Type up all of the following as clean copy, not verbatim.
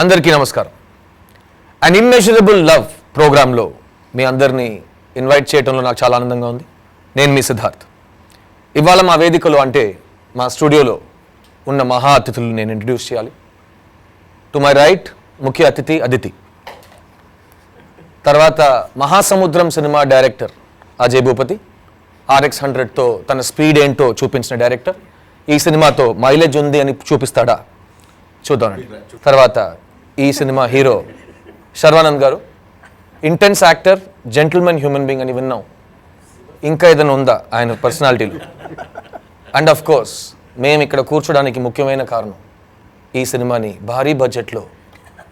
అందరికీ నమస్కారం. అన్ immeasurable love ప్రోగ్రాంలో మీ అందరినీ ఇన్వైట్ చేయడంలో నాకు చాలా ఆనందంగా ఉంది. నేను మీ సిద్ధార్థ్. ఇవాళ మా వేదికలో అంటే మా స్టూడియోలో ఉన్న మహా అతిథులు నేను ఇంట్రడ్యూస్ చేయాలి. టు మై రైట్ ముఖ్య అతిథి అదితి, తర్వాత మహాసముద్రం సినిమా డైరెక్టర్ అజయ్ భూపతి, RX100తో తన స్పీడ్ ఏంటో చూపించిన డైరెక్టర్. ఈ సినిమాతో మైలేజ్ ఉంది అని చూపిస్తాడా చూద్దామండి. తర్వాత ఈ cinema hero Sharwanand garu, intense actor, gentlemen human being అని విన్నాం. ఇంకా ఏదైనా ఉందా ఆయన పర్సనాలిటీలో? అండ్ ఆఫ్ కోర్స్ మేము ఇక్కడ కూర్చోడానికి ముఖ్యమైన కారణం ఈ సినిమాని భారీ బడ్జెట్లో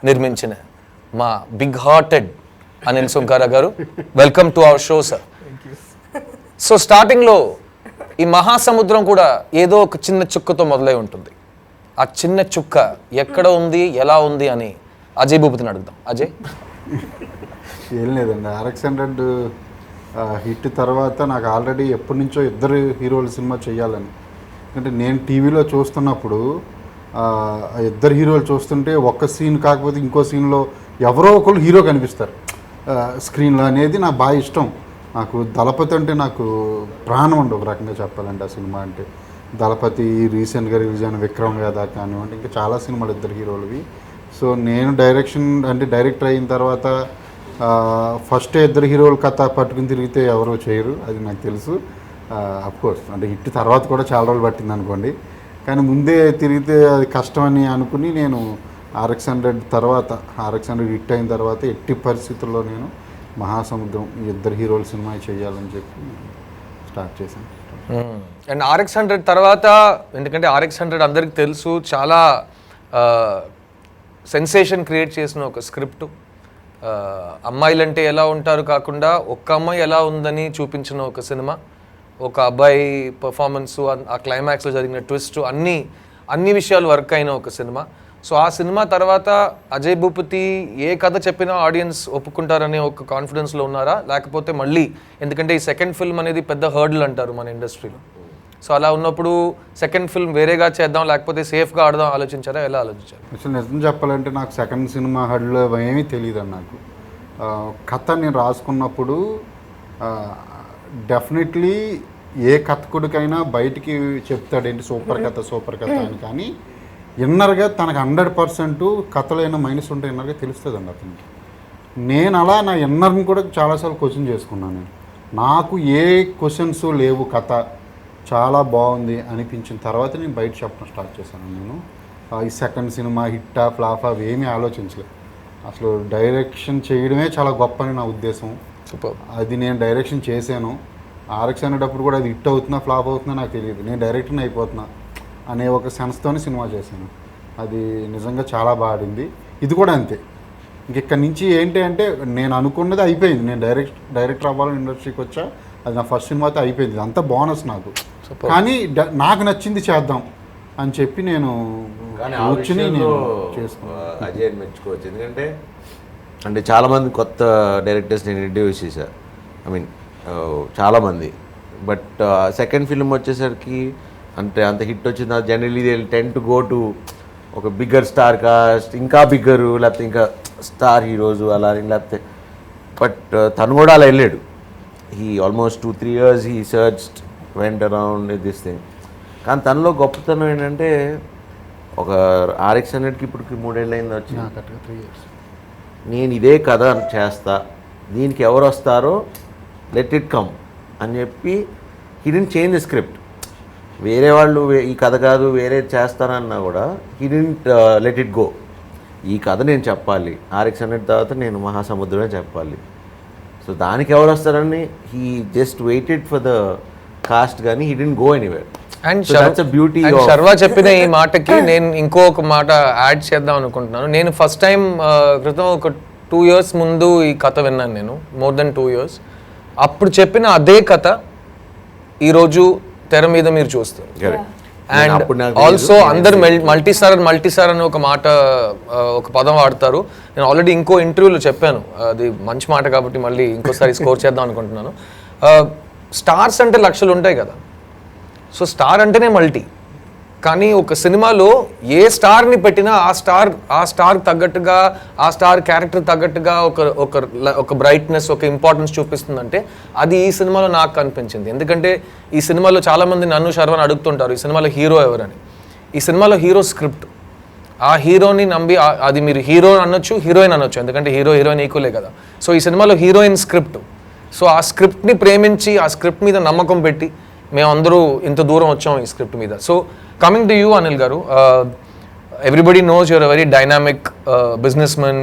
నిర్మించిన మా బిగ్ హార్టెడ్ అనిల్ సుంకారా గారు. Welcome to our show sir. So స్టార్టింగ్లో ఈ మహాసముద్రం కూడా ఏదో ఒక చిన్న చుక్కతో మొదలై ఉంటుంది. ఆ చిన్న చుక్క ఎక్కడ ఉంది, ఎలా ఉంది అని అజయ్ భూపతిని అడుగుదాం. అజయ్. ఏం లేదండి, RX100 హిట్ తర్వాత నాకు ఆల్రెడీ ఎప్పటి నుంచో ఇద్దరు హీరోల సినిమా చేయాలని. ఎందుకంటే నేను టీవీలో చూస్తున్నప్పుడు ఇద్దరు హీరోలు చూస్తుంటే ఒక్క సీన్ కాకపోతే ఇంకో సీన్లో ఎవరో ఒకళ్ళు హీరో కనిపిస్తారు స్క్రీన్లో అనేది నాకు బాగా ఇష్టం. నాకు దళపతి అంటే నాకు ప్రాణం అండి, ఒక రకంగా చెప్పాలంటే ఆ సినిమా అంటే. దళపతి, రీసెంట్గా రిలీజ్ అయిన విక్రమ్ వేద కానివ్వండి, ఇంకా చాలా సినిమాలు ఇద్దరు హీరోలవి. సో నేను డైరెక్టర్ అయిన తర్వాత ఫస్ట్ ఇద్దరు హీరోల కథ పట్టుకుని తిరిగితే ఎవరో చేయరు, అది నాకు తెలుసు. అఫ్కోర్స్ అంటే హిట్ తర్వాత కూడా చాలా రోజులు పట్టింది అనుకోండి, కానీ ముందే తిరిగితే అది కష్టమని అనుకుని నేను RX100 తర్వాత RX100 హిట్ అయిన తర్వాత ఎట్టి పరిస్థితుల్లో నేను మహాసముద్రం ఈ ఇద్దరు హీరోల సినిమా చేయాలని చెప్పి స్టార్ట్ చేశాను. అండ్ RX100 తర్వాత, ఎందుకంటే RX100 అందరికి తెలుసు, చాలా సెన్సేషన్ క్రియేట్ చేసిన ఒక స్క్రిప్ట్. అమ్మాయిలంటే ఎలా ఉంటారు కాకుండా ఒక్క అమ్మాయి ఎలా ఉందని చూపించిన ఒక సినిమా. ఒక అబ్బాయి పర్ఫార్మెన్సు, ఆ క్లైమాక్స్లో జరిగిన ట్విస్ట్, అన్ని విషయాలు వర్క్ అయిన ఒక సినిమా. సో ఆ సినిమా తర్వాత అజయ్ భూపతి ఏ కథ చెప్పినా ఆడియన్స్ ఒప్పుకుంటారనే ఒక కాన్ఫిడెన్స్లో ఉన్నారా? లేకపోతే మళ్ళీ, ఎందుకంటే ఈ సెకండ్ ఫిల్మ్ అనేది పెద్ద హర్డల్ అంటారు మన ఇండస్ట్రీలో. సో అలా ఉన్నప్పుడు సెకండ్ ఫిల్మ్ వేరేగా చేద్దాం లేకపోతే సేఫ్గా ఆడదాం ఆలోచించారా? ఎలా ఆలోచించారు? అసలు నిజం చెప్పాలంటే నాకు సెకండ్ సినిమా హర్డల్ ఏమీ తెలియదు అని. నాకు కథ నేను రాసుకున్నప్పుడు డెఫినెట్లీ ఏ కథకుడికైనా బయటికి చెప్తాడేంటి సూపర్ కథ అని, కానీ ఇన్నర్గా తనకు 100% కథలో అయినా మైనస్ ఉంటే ఇన్నర్గా తెలుస్తుందండి అతనికి. నేను అలా నా ఇన్నర్ని కూడా చాలాసార్లు క్వశ్చన్ చేసుకున్నాను. నాకు ఏ క్వశ్చన్స్ లేవు, కథ చాలా బాగుంది అనిపించిన తర్వాత నేను బయట చెప్పడం స్టార్ట్ చేశాను. నేను ఈ సెకండ్ సినిమా హిట్టా ఫ్లాఫా అవేమీ ఆలోచించలేదు. అసలు డైరెక్షన్ చేయడమే చాలా గొప్ప అని నా ఉద్దేశం. అది నేను డైరెక్షన్ చేశాను. RX100 అప్పుడు కూడా అది హిట్ అవుతుందా ఫ్లాప్ అవుతుందా నాకు తెలియదు, నేను డైరెక్టర్ని అయిపోతున్నా అనే ఒక సెన్స్తోనే సినిమా చేశాను. అది నిజంగా చాలా బాగుంది. ఇది కూడా అంతే. ఇంకెక్కడి నుంచి ఏంటి అంటే నేను అనుకున్నది అయిపోయింది. నేను డైరెక్టర్ అవ్వాలని ఇండస్ట్రీకి వచ్చా, అది నా ఫస్ట్ సినిమాతో అయిపోయింది. అంతా బోనస్ నాకు. కానీ నాకు నచ్చింది చేద్దాం అని చెప్పి నేను కూర్చుని చేసుకున్నాను. అజయ్ మెచ్చుకోవచ్చు, ఎందుకంటే చాలామంది కొత్త డైరెక్టర్స్ నేను ఇంట్రడ్యూస్ చేశాను. చాలామంది. బట్ సెకండ్ ఫిల్మ్ వచ్చేసరికి అంత హిట్ వచ్చింది. Generally they ten to go to ఒక బిగ్గర్ స్టార్ కాస్ట్, ఇంకా బిగ్గరు, లేకపోతే ఇంకా స్టార్ హీరోస్ అలా, లేకపోతే బట్ తను కూడా అలా వెళ్ళాడు. He almost 2-3 years he searched, went around this thing. కానీ తనలో గొప్పతనం ఏంటంటే, ఒక RX100కి ఇప్పటికి 3 ఏళ్ళు అయింది వచ్చి, 3 years నేను ఇదే కథ చేస్తా, దీనికి ఎవరు వస్తారో లెట్ ఇట్ కమ్ అని చెప్పి he didn't change the script. వేరే వాళ్ళు ఈ కథ కాదు వేరే చేస్తానన్నా కూడా he didn't let it go. ఈ కథ నేను చెప్పాలి, RX100 తర్వాత నేను మహాసముద్రమే చెప్పాలి. సో దానికి ఎవరు వస్తారని he just waited for the cast, కానీ he didn't go anywhere. And beauty Sharva చెప్పిన ఈ మాటకి నేను ఇంకొక మాట యాడ్ చేద్దాం అనుకుంటున్నాను. నేను ఫస్ట్ టైం క్రితం ఒక 2 years ముందు ఈ కథ విన్నాను నేను, more than 2 years. అప్పుడు చెప్పిన అదే కథ ఈరోజు తెర మీద మీరు చూస్తారు. అండ్ ఆల్సో అందరు మల్టీస్టార్ అని ఒక మాట, ఒక పదం వాడతారు. నేను ఆల్రెడీ ఇంకో ఇంటర్వ్యూలో చెప్పాను, అది మంచి మాట కాబట్టి మళ్ళీ ఇంకోసారి స్కోర్ చేద్దాం అనుకుంటున్నాను. స్టార్స్ అంటే లక్షలు ఉంటాయి కదా, సో స్టార్ అంటేనే మల్టీ. కానీ ఒక సినిమాలో ఏ స్టార్ని పెట్టినా ఆ స్టార్ తగ్గట్టుగా ఆ స్టార్ క్యారెక్టర్ తగ్గట్టుగా ఒక బ్రైట్నెస్ ఒక ఇంపార్టెన్స్ చూపిస్తుందంటే అది ఈ సినిమాలో నాకు కనిపించింది. ఎందుకంటే ఈ సినిమాలో చాలామంది నన్ను శర్వని అడుగుతుంటారు ఈ సినిమాలో హీరో ఎవరని. ఈ సినిమాలో హీరో స్క్రిప్ట్. ఆ హీరోని నమ్మి అది మీరు హీరో అనొచ్చు హీరోయిన్ అనొచ్చు, ఎందుకంటే హీరోయిన్ ఈక్వలే కదా. సో ఈ సినిమాలో హీరోయిన్ స్క్రిప్ట్. సో ఆ స్క్రిప్ట్ని ప్రేమించి ఆ స్క్రిప్ట్ మీద నమ్మకం పెట్టి మేమందరూ ఇంత దూరం వచ్చాం ఈ స్క్రిప్ట్ మీద. So coming to you Anil garu, everybody knows you're a very dynamic business men,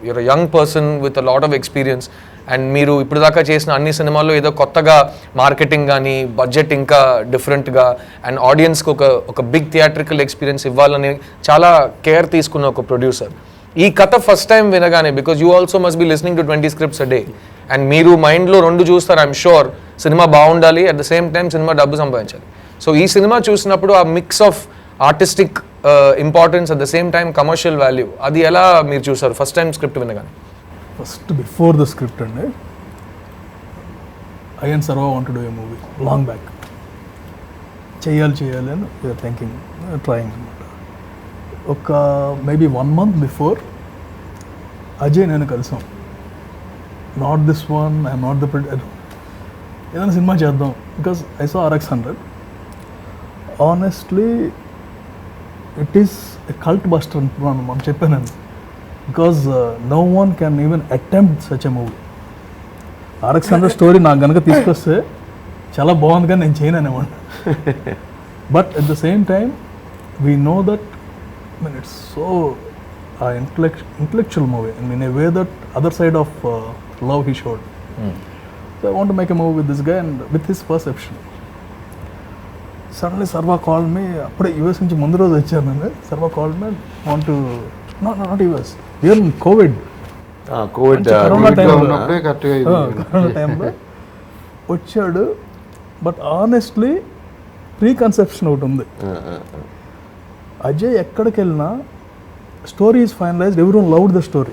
you're a young person with a lot of experience. And మీరు ఇప్పుడు దాకా చేసిన అన్ని సినిమాల్లో ఏదో కొత్తగా మార్కెటింగ్ కానీ బడ్జెట్ ఇంకా డిఫరెంట్గా అండ్ ఆడియన్స్కి ఒక బిగ్ థియేట్రికల్ ఎక్స్పీరియన్స్ ఇవ్వాలని చాలా కేర్ తీసుకున్న ఒక ప్రొడ్యూసర్. ఈ కథ ఫస్ట్ టైం వినగానే, because you also must be listening to 20 scripts a day, and మీరు మైండ్లో 2 చూస్తారు. ఐఎమ్ షూర్ సినిమా బాగుండాలి, at the same time cinema డబ్బు సంపాదించాలి. సో ఈ సినిమా చూసినప్పుడు ఆ mix of artistic importance at the same time commercial value, అది ఎలా మీరు చూసారు ఫస్ట్ టైం స్క్రిప్ట్ వినగానే? ఫస్ట్ బిఫోర్ ద స్క్రిప్ట్ అండి, I and Sarva want to do a movie long back. చేయాలి అని థింకింగ్ ట్రయింగ్ అనమాట. ఒక మేబీ 1 month బిఫోర్ అజయ్ నేను కలిసాం. Not this one, I'm not the ఏదైనా సినిమా చేద్దాం, because I saw RX100. Honestly it is a cult buster అనుకున్నాను మనం చెప్పానండి, because no one can even attempt such a movie. RX100 story నాకు కనుక తీసుకొస్తే చాలా బాగుంది కానీ నేను చేయను అనేవాడిని. But at the same time we know that it's so intellectual movie in a way that other side of love he showed. So I want to make a movie with this guy and with his perception. Suddenly Sarva called me, appude US nunchi mundu roju vachanu nanu. Sarva called me, want to not US, here in COVID corona time lo వచ్చాడు. But honestly pre conception ఒకటి ఉంది. అజయ్ ఎక్కడికి వెళ్ళినా story is finalized, everyone loved the story,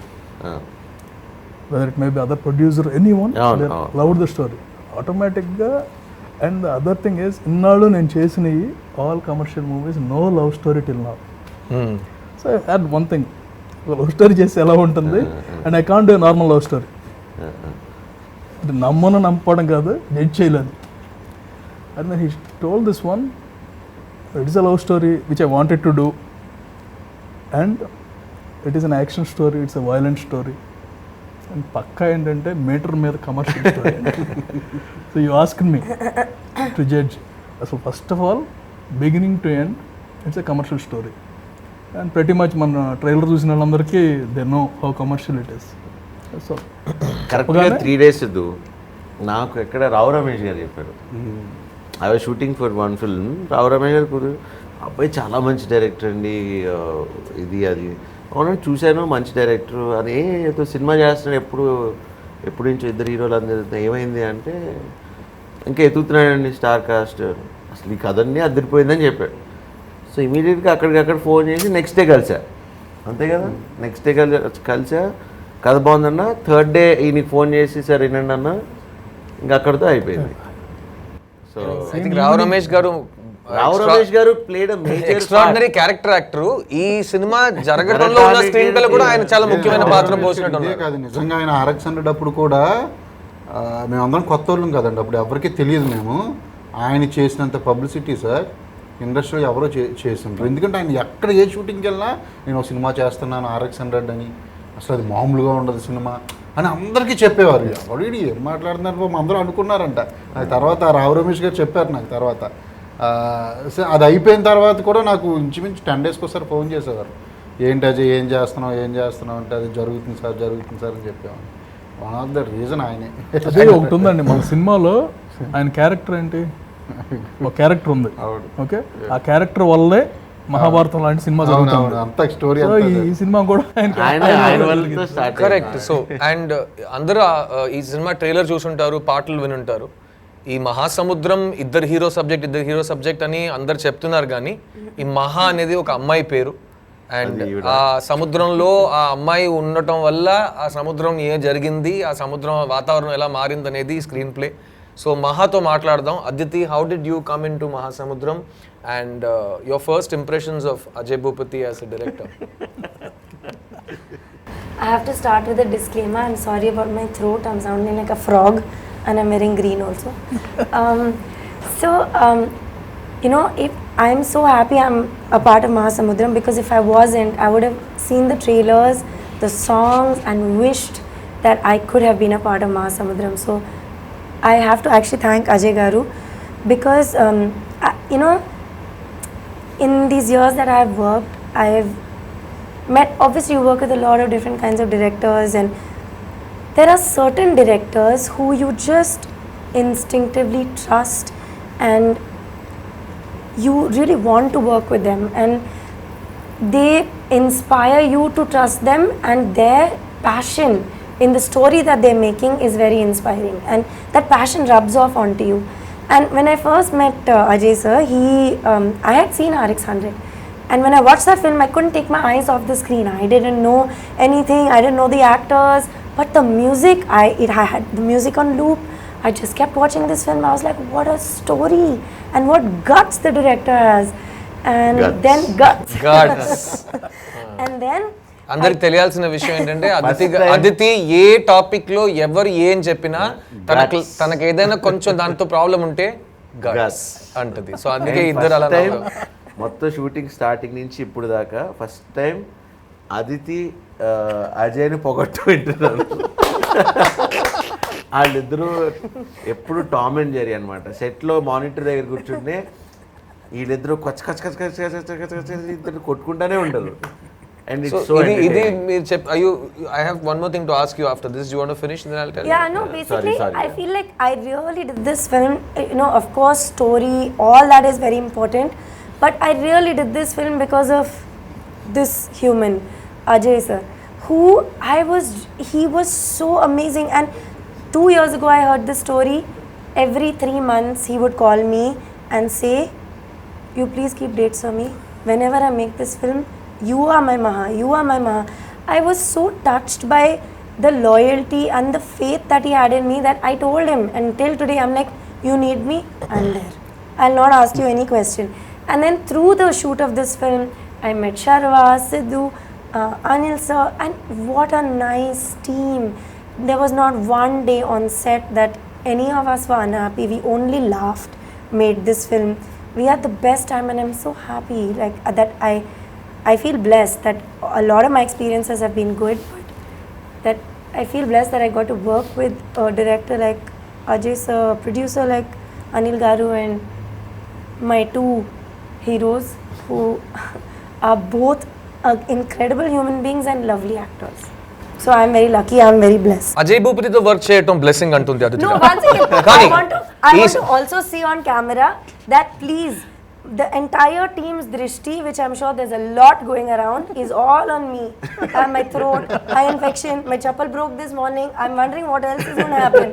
whether it may be other producer, anyone, they loved the story automatic ga. And the other thing is, innallu nen chesinayi all commercial movies, no love story till now. So I had one thing, love story chese ela untundi, and I can't do a normal love story. nammanu nampadam kaadu, judge cheyaladu. And then he told this one, it is a love story which I wanted to do, and it is an action story, it's a violent story, and pakka ఏంటంటే meter మీద commercial story. So you asked me to judge. So first of all beginning to end it's a commercial story, and ప్రతి much మన trailer చూసిన వాళ్ళందరికీ they know how commercial it is. So కరెక్ట్గా 3 days నాకు ఎక్కడ రావు రమేష్ గారు చెప్పారు, I was shooting for one film. Rao Ramesh garu అబ్బాయి చాలా మంచి డైరెక్టర్ అండి, ఇది అది అవునండి చూశాను, మంచి డైరెక్టర్ అని ఏదో సినిమా చేస్తున్నాడు, ఎప్పుడు నుంచో 2 హీరోలు అందరు ఏమైంది అంటే ఇంకా ఎత్తుతున్నాడండి స్టార్ కాస్ట్, అసలు ఈ కథన్నీ అదిరిపోయిందని చెప్పాడు. సో ఇమీడియట్గా అక్కడికక్కడ ఫోన్ చేసి నెక్స్ట్ డే కలిసా, అంతే కదా, నెక్స్ట్ డే కలిసా, కథ బాగుందన్న. 3rd day ఈయనకి ఫోన్ చేసి సార్ వినండి అన్న, ఇంకా అక్కడితో అయిపోయింది. సో ఐ థింక్ రావు రమేష్ గారు ప్లేడ్ ఎక్స్ట్రాడినరీ క్యారెక్టర్ యాక్టర్. ఈ సినిమా జరగడంలో ఉన్న స్క్రీన్ ప్లే కూడా ఆయన చాలా ముఖ్యమైన పాత్ర పోసినట్టు కాదు. నిజంగా ఆయన RX100 అప్పుడు కూడా మేమందరం కొత్త వాళ్ళం కదండి, అప్పుడు ఎవరికి తెలియదు. మేము ఆయన చేసినంత పబ్లిసిటీ సార్ ఇండస్ట్రీలో ఎవరో చేస్తుంటారు. ఎందుకంటే ఆయన ఎక్కడ ఏ షూటింగ్కి వెళ్ళినా నేను ఒక సినిమా చేస్తున్నాను RX100 అని, అసలు అది మామూలుగా ఉండదు సినిమా అని అందరికీ చెప్పేవారు. ఎవరు ఏం మాట్లాడుతున్నారు అందరూ అనుకున్నారంట. అది తర్వాత రావు రమేష్ గారు చెప్పారు నాకు. తర్వాత అది అయిపోయిన తర్వాత కూడా నాకు ఇంచుమించు 10 daysకి ఒకసారి ఫోన్ చేసేవారు, ఏంటి అజయ్ ఏం చేస్తున్నావు అంటే అది జరుగుతుంది సార్ అని చెప్పేవాడు. వన్ ఆఫ్ ద రీజన్ ఆయనే. అదే ఒకటి ఉందండి మన సినిమాలో, ఆయన క్యారెక్టర్ ఏంటి, ఒక క్యారెక్టర్ ఉంది, ఓకే, ఆ క్యారెక్టర్ వల్లే మహాభారతం లాంటి సినిమా జరుగుతుంది. అంత స్టోరీ ఈ సినిమా కూడా కరెక్ట్. సో అండ్ అందరూ ఈ సినిమా ట్రైలర్ చూసుంటారు, పాటలు వినుంటారు. ఈ మహాసముద్రం ఇద్దరు హీరో సబ్జెక్ట్ అని అందరు చెప్తున్నారు, కానీ ఈ మహా అనేది ఒక అమ్మాయి పేరు. అండ్ ఆ సముద్రంలో ఆ అమ్మాయి ఉండటం వల్ల ఆ సముద్రం ఏం జరిగింది, ఆ సముద్రం వాతావరణం ఎలా మారింది అనేది స్క్రీన్ ప్లే. సో మహాతో మాట్లాడదాం. Aditi, how did you come in to Mahasamudram and your first impressions of Ajay Bhupathi as a director? I have to start with a disclaimer. I'm sorry about my throat. I'm sounding like a frog, and I'm wearing green also. You know, if I'm so happy I'm a part of Mahasamudram, because if I wasn't, I would have seen the trailers, the songs, and wished that I could have been a part of Mahasamudram. So I have to actually thank Ajay Garu, because you know, in these years that I've worked, I've met, obviously you work with a lot of different kinds of directors, and there are certain directors who you just instinctively trust and you really want to work with them, and they inspire you to trust them, and their passion in the story that they're making is very inspiring, and that passion rubs off onto you. And when I first met Ajay sir, I had seen RX100. And when I watched that film, I couldn't take my eyes off the screen. I didn't know anything. I didn't know the actors. But the music, I had the music on loop. I just kept watching this film. I was like, what a story. And what guts the director has. And then guts. And then... అందరికి తెలియాల్సిన విషయం ఏంటంటే అదితి ఏ topic లో ఎవరు ఏం చెప్పినా తనకు ఏదైనా కొంచెం దాంతో ప్రాబ్లం ఉంటే గట్స్ అంటది. సో అందుకే ఇద్దరు అలా మొత్తం షూటింగ్ స్టార్టింగ్ నుంచి ఇప్పుడు దాకా ఫస్ట్ టైం అదితి అజయ్ని పొగట్టు వింటున్నారు. వాళ్ళిద్దరూ ఎప్పుడు టామ్ అండ్ జెర్రీ అనమాట. సెట్లో మానిటర్ దగ్గర కూర్చుంటే వీళ్ళిద్దరూ ఇద్దరు కొట్టుకుంటానే ఉంటారు. And it's so ఇది మీరు I have one more thing to ask you after this. Do you want to finish and then I'll tell you? Yeah, no, basically sorry. I feel like I really did this film, you know, of course story, all that is very important, but I really did this film because of this human, Ajay sir, who he was so amazing. And 2 years ago I heard this story. Every 3 months he would call me and say, you please keep dates for me. Whenever I make this film, you are my Maha, you are my Maha. I was so touched by the loyalty and the faith that he had in me that I told him, and till today I'm like, you need me, I'm there. I'll not ask you any question. And then through the shoot of this film, I met Sharva, Sidhu, Anil sir, and what a nice team. There was not one day on set that any of us were unhappy. We only laughed, made this film. We had the best time, and I'm so happy like that. I feel blessed that a lot of my experiences have been good, but that I feel blessed that I got to work with a director like Ajay sir, producer like Anil Garu, and my 2 heroes who are both incredible human beings and lovely actors. So I'm very lucky, I'm very blessed. Ajay భూపతితో work చేయటం blessing అంటుంది Aditi. No, once again, I want to also see on camera that please, the entire team's drishti, which I'm sure there's a lot going around, is all on me. My throat, eye infection, my chappal broke this morning. I'm wondering what else is going to happen.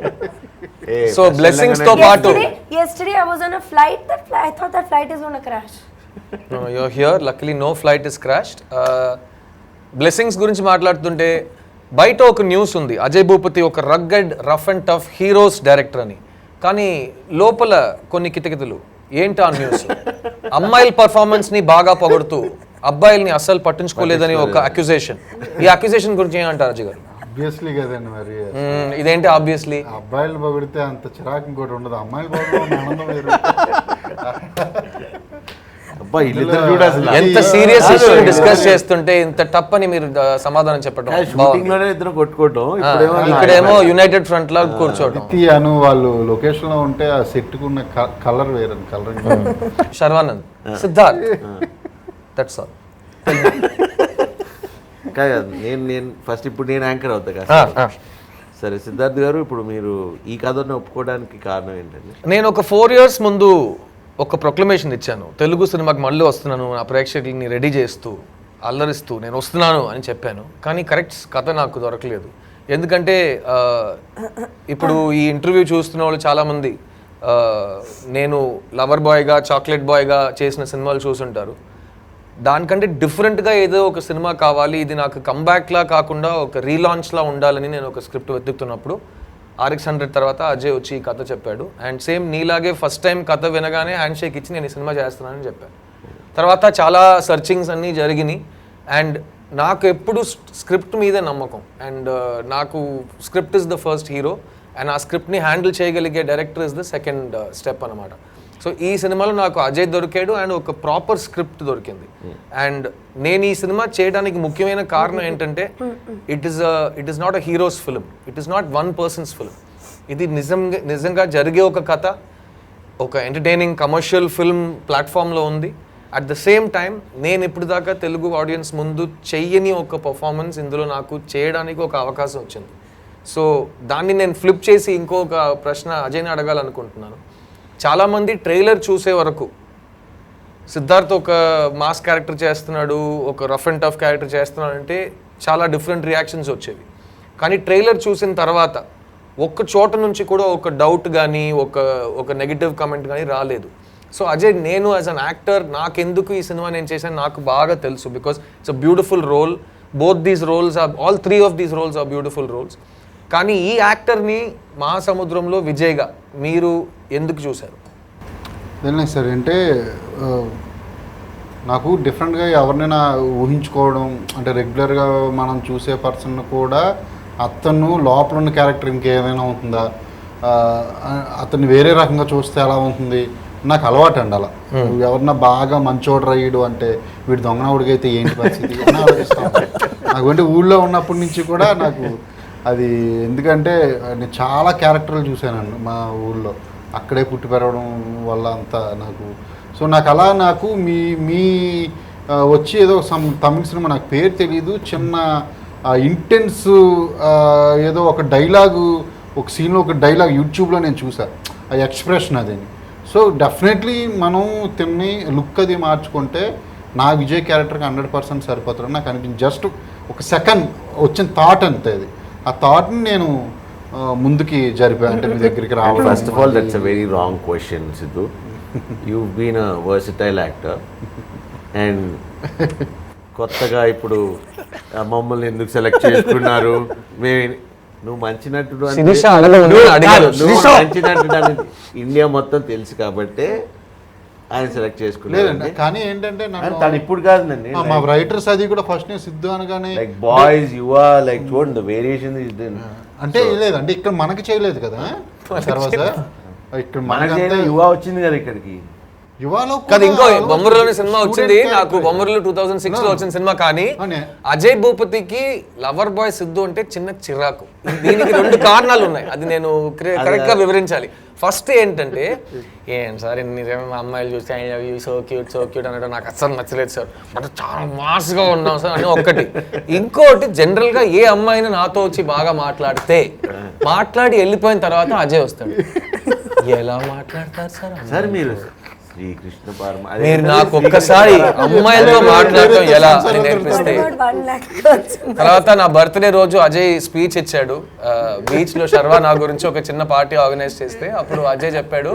So blessings తో పాటు Yesterday I was on a flight. I thought that flight is going to crash. No, you're here. Luckily no flight is crashed. Blessings గురించి మాట్లాడుతుంటే బయట ఒక news ఉంది, అజయ్ భూపతి ఒక rugged rough and tough heroes director అని. కానీ లోపల కొన్ని కితకితలు. ఏంటి ఆ న్యూస్? అమ్మాయిల పర్ఫార్మెన్స్ ని బాగా పొగడుతూ అబ్బాయిల్ని అస్సలు పట్టించుకోలేదని ఒక అక్యుజేషన్. ఈ అక్యుజేషన్ గురించి ఏమంటారు అజయ్ గారు? ఆబ్వియస్లీ కదండి మరి. ఇదేంటి ఆబ్వియస్లీ? అబ్బాయిలు పొగిడితే అంత చిరాకు ఇంకోటి ఉండదు, అమ్మాయిలు పొగడం ఆనందం వేరు. ఎంత సీరియస్ ఇష్యూ డిస్కస్ చేస్తుంటే ఇంత టప్పని మీరు సమాధానం చెప్పడం. ఇద్దరు కొట్టుకోవడం, ఇక్కడేమో యునైటెడ్ ఫ్రంట్ లా కూర్చోవడం. అను వాళ్ళు లొకేషన్ లో ఉంటే ఆ సెట్ కున్న కలర్ వేరే colour. Sharwanand, Siddharth, that's all. నేను ఫస్ట్ ఇప్పుడు నేను యాంకర్ అవుతా కదా. సరే సిద్ధార్థ్ గారు, ఇప్పుడు మీరు ఈ కథను ఒప్పుకోవడానికి కారణం ఏంటండి? నేను ఒక 4 years ముందు ఒక ప్రొక్లమేషన్ ఇచ్చాను, తెలుగు సినిమాకి మళ్ళీ వస్తున్నాను, నా ప్రేక్షకుల్ని రెడీ చేస్తూ అల్లరిస్తూ నేను వస్తున్నాను అని చెప్పాను. కానీ కరెక్ట్ కథ నాకు దొరకలేదు. ఎందుకంటే ఇప్పుడు ఈ ఇంటర్వ్యూ చూస్తున్న వాళ్ళు చాలామంది నేను లవర్ బాయ్గా చాక్లెట్ బాయ్గా చేసిన సినిమాలు చూసుంటారు. దానికంటే డిఫరెంట్గా ఏదో ఒక సినిమా కావాలి, ఇది నాకు కంబ్యాక్లా కాకుండా ఒక రీలాంచ్లా ఉండాలని నేను ఒక స్క్రిప్ట్ వెతుకుతున్నప్పుడు RX100 తర్వాత అజయ్ వచ్చి ఈ కథ చెప్పాడు. అండ్ సేమ్ నీలాగే ఫస్ట్ టైం కథ వినగానే హ్యాండ్ షేక్ ఇచ్చి నేను ఈ సినిమా చేస్తున్నానని చెప్పాను. తర్వాత చాలా సర్చింగ్స్ అన్నీ జరిగినాయి. అండ్ నాకు ఎప్పుడు స్క్రిప్ట్ మీదే నమ్మకం. అండ్ నాకు script is the first hero and ఆ స్క్రిప్ట్ని హ్యాండిల్ చేయగలిగే director is the second step అనమాట. సో ఈ సినిమాలో నాకు అజయ్ దొరికాడు అండ్ ఒక ప్రాపర్ స్క్రిప్ట్ దొరికింది. అండ్ నేను ఈ సినిమా చేయడానికి ముఖ్యమైన కారణం ఏంటంటే it is not a heroes film, it is not one persons film. ఇది నిజంగా జరిగే ఒక కథ, ఒక ఎంటర్టైనింగ్ కమర్షియల్ ఫిల్మ్ ప్లాట్ఫామ్లో ఉంది. అట్ ద సేమ్ టైం నేను ఇప్పుడు దాకా తెలుగు ఆడియన్స్ ముందు చెయ్యని ఒక పర్ఫార్మెన్స్ ఇందులో నాకు చేయడానికి ఒక అవకాశం వచ్చింది. సో దాన్ని నేను ఫ్లిప్ చేసి ఇంకొక ప్రశ్న అజయ్ని అడగాలనుకుంటున్నాను. చాలామంది ట్రైలర్ చూసే వరకు సిద్ధార్థ్ ఒక మాస్ క్యారెక్టర్ చేస్తున్నాడు, ఒక రఫ్ అండ్ టఫ్ క్యారెక్టర్ చేస్తున్నాడు అంటే చాలా డిఫరెంట్ రియాక్షన్స్ వచ్చేవి. కానీ ట్రైలర్ చూసిన తర్వాత ఒక్క చోట నుంచి కూడా ఒక డౌట్ కానీ ఒక నెగిటివ్ కమెంట్ కానీ రాలేదు. సో అజయ్, నేను యాజ్ అన్ యాక్టర్ నాకెందుకు ఈ సినిమా నేను చేశాను నాకు బాగా తెలుసు. Because it's a beautiful role, both these roles are all 3 of these roles are beautiful roles. కానీ ఈ యాక్టర్ని మహాసముద్రంలో విజయ్గా మీరు ఎందుకు చూశారు? తెలియదు సార్, అంటే నాకు డిఫరెంట్గా ఎవరినైనా ఊహించుకోవడం అంటే రెగ్యులర్గా మనం చూసే పర్సన్ కూడా అతను లోపల ఉన్న క్యారెక్టర్ ఇంకేమైనా ఉంటుందా, అతన్ని వేరే రకంగా చూస్తే ఎలా ఉంటుంది నాకు అలవాటు అండి. అలా ఎవరన్నా బాగా మంచోడు రాయుడు అంటే వీడు దొంగనవుడికి అయితే ఏంటి పరిస్థితి అని ఆలోచిస్తాను. నాకు అంటే ఊళ్ళో ఉన్నప్పటి నుంచి కూడా నాకు అది, ఎందుకంటే నేను చాలా క్యారెక్టర్లు చూశానండి మా ఊళ్ళో, అక్కడే పుట్టి పెరగడం వల్ల అంతా నాకు. సో నాకు అలా నాకు మీ వచ్చి ఏదో తమిళ సినిమా నాకు పేరు తెలీదు, చిన్న ఇంటెన్స్ ఏదో ఒక డైలాగు, ఒక సీన్లో ఒక డైలాగ్ యూట్యూబ్లో నేను చూసాను, ఆ ఎక్స్ప్రెషన్ అదేని. సో డెఫినెట్లీ మనం తిన్ని లుక్ అది మార్చుకుంటే నా విజయ్ క్యారెక్టర్కి 100% సరిపోతాడు నాకు అనిపించింది. జస్ట్ ఒక సెకండ్ వచ్చిన థాట్ అంతే, అది ఆ థాట్ని నేను ముందుకి జరిపా అంటే మీ దగ్గరికి రావడం. First of all that's a very wrong question Siddhu. You been a versatile actor and కొత్తగా ఇప్పుడు మమ్మల్ని ఎందుకు సెలెక్ట్ చేసుకున్నారు, నువ్వు మంచి నటుడు మంచి ఇండియా మొత్తం తెలుసు కాబట్టి ఆయన సెలెక్ట్ చేసుకున్నాడు. కానీ ఏంటంటే తను ఇప్పుడు కాదునండి, మా రైటర్స్ అది కూడా ఫస్ట్ నేను సిద్ధు అనగానే లైక్ బాయ్స్ యువ లైక్ చూడండి వేరియేషన్ అంటే లేదంటే ఇక్కడ మనకి చేయలేదు కదా, తర్వాత ఇక్కడ మనకి యువ వచ్చింది కదా ఇక్కడికి. యువలో కాదు, ఇంకో బొమ్మరిలోని సినిమా వచ్చింది నాకు, బొమ్మరిలో 2006 లో వచ్చిన సినిమా. కానీ అజయ్ భూపతికి లవర్ బాయ్ సిద్ధు అంటే చిన్న చిరాకు. దీనికి 2 కారణాలు ఉన్నాయి, అది నేను కరెక్ట్ గా వివరించాలి. ఫస్ట్ ఏంటంటే, ఏం సార్ ఇన్ని అమ్మాయిలు చూస్తే I love you so cute అనడం నాకు అస్సలు నచ్చలేదు సార్, అంటే చాలా మాస్గా ఉన్నాం సార్ అని ఒకటి. ఇంకోటి, జనరల్ గా ఏ అమ్మాయిని నాతో వచ్చి బాగా మాట్లాడి వెళ్ళిపోయిన తర్వాత అజయ్ వస్తాడు. ఎలా మాట్లాడతారు సార్ సార్ మీరు శ్రీకృష్ణ మీరు నాకు ఒక్కసారి అమ్మాయిలతో మాట్లాడటం ఎలా అని నేర్పిస్తే. తర్వాత నా బర్త్డే రోజు అజయ్ స్పీచ్ ఇచ్చాడు బీచ్ లో. శర్వా నా గురించి ఒక చిన్న పార్టీ ఆర్గనైజ్ చేస్తే అప్పుడు అజయ్ చెప్పాడు,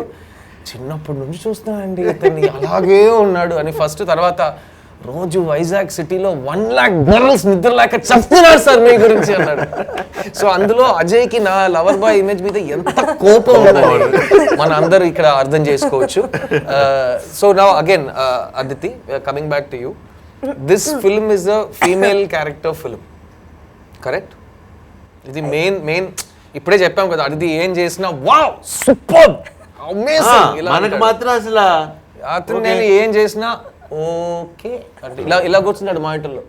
చిన్నప్పటి నుంచి చూస్తున్నానండి ఇతన్ని అలాగే ఉన్నాడు అని ఫస్ట్. తర్వాత రోజు వైజాగ్ సిటీలో 1 lakh గర్ల్స్ నిద్ర లేక చెప్తున్నారు సార్ మీ గురించి అన్నాడు. సో అందులో అజయ్కి నా లవర్ బాయ్ ఇమేజ్ మీద ఎంత కోపం ఉందని మన అందరూ ఇక్కడ అర్థం చేసుకోవచ్చు. So now again Aditi, coming back to you, this film is a female character film, correct? ఇది మెయిన్ ఇప్పుడే చెప్పాం కదా, అది ఏం చేసినా వావ్ సూపర్ అమేజింగ్ మనకు మాత్రం అసలు అతను నేను ఏం చేసినా ఓకే అంటే ఇలా కూర్చున్నాడు మా ఇంట్లో.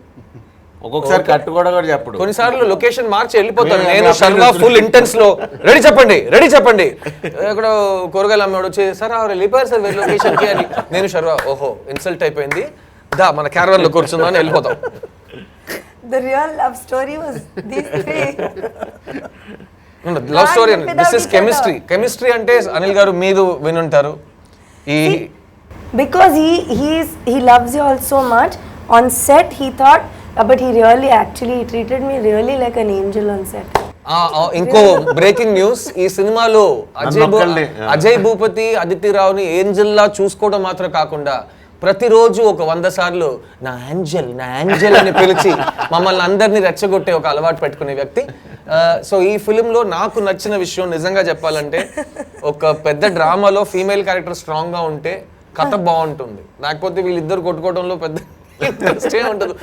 ఒక్కొక్కసారి కట్టు కూడా చెప్పడు, కొన్నిసార్లు లొకేషన్ మార్చి వెళ్ళిపోతాను నేను. శర్వా ఫుల్ ఇంటెన్స్ లో రెడీ చెప్పండి ఇక్కడ కూరగాయలు అమ్మేవాడు వచ్చి సార్ వెళ్ళిపోయారు సార్ వేరే లొకేషన్ కి అని. నేను శర్వా ఓహో ఇన్సల్ట్ అయిపోయింది, దా మన క్యారవన్ లో కూర్చుందా అని వెళ్ళిపోతాం. The real love story was these 3. Love story, this is chemistry అంటే అనిల్ గారు మీరు వినుంటారు. ఈ because he loves you all so much on set, he thought but he really actually treated me really like an angel on set. ఇంకో breaking news, ఈ సినిమాలో Ajay Bhupathi Aditi రావుని Angel లా చూసుకోవడం మాత్రం కాకుండా ప్రతిరోజు ఒక 100 సార్లు నా యాంజల్ అని పిలిచి మమ్మల్ని అందరినీ రెచ్చగొట్టే ఒక అలవాటు పెట్టుకునే వ్యక్తి సో ఈ ఫిలింలో నాకు నచ్చిన విషయం నిజంగా చెప్పాలంటే ఒక పెద్ద డ్రామాలో ఫీమేల్ క్యారెక్టర్ స్ట్రాంగ్గా ఉంటే కథ బాగుంటుంది, లేకపోతే వీళ్ళిద్దరు కొట్టుకోవడంలో పెద్ద ఇంట్రెస్టే ఉంటుంది.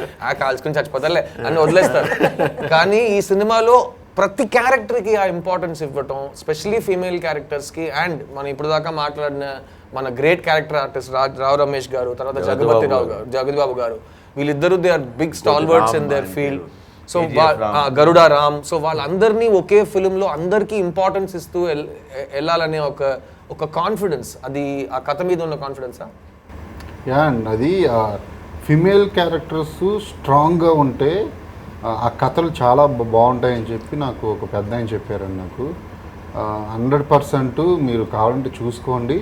కాల్చుకుని చచ్చిపోతారులే అని వదిలేస్తారు. కానీ ఈ సినిమాలో ప్రతి క్యారెక్టర్కి ఆ ఇంపార్టెన్స్ ఇవ్వటం, స్పెషలీ ఫీమేల్ క్యారెక్టర్స్కి. అండ్ మనం ఇప్పుడు దాకా మాట్లాడిన మన great character artist Rao Ramesh garu, తర్వాత జగపతి బాబు గారు, వీళ్ళిద్దరూ they are big stalwarts in their field. So Garuda Ram, so వాళ్ళందరినీ ఒకే ఫిలింలో అందరికీ ఇంపార్టెన్స్ ఇస్తూ వెళ్ళాలనే ఒక కాన్ఫిడెన్స్, అది ఆ కథ మీద ఉన్న కాన్ఫిడెన్సా? యా అండ్ అది ఫిమేల్ క్యారెక్టర్స్ స్ట్రాంగ్గా ఉంటే ఆ కథలు చాలా బాగుంటాయని చెప్పి నాకు ఒక పెద్ద ఆయన చెప్పారండి. నాకు 100% మీరు కావాలంటే చూసుకోండి.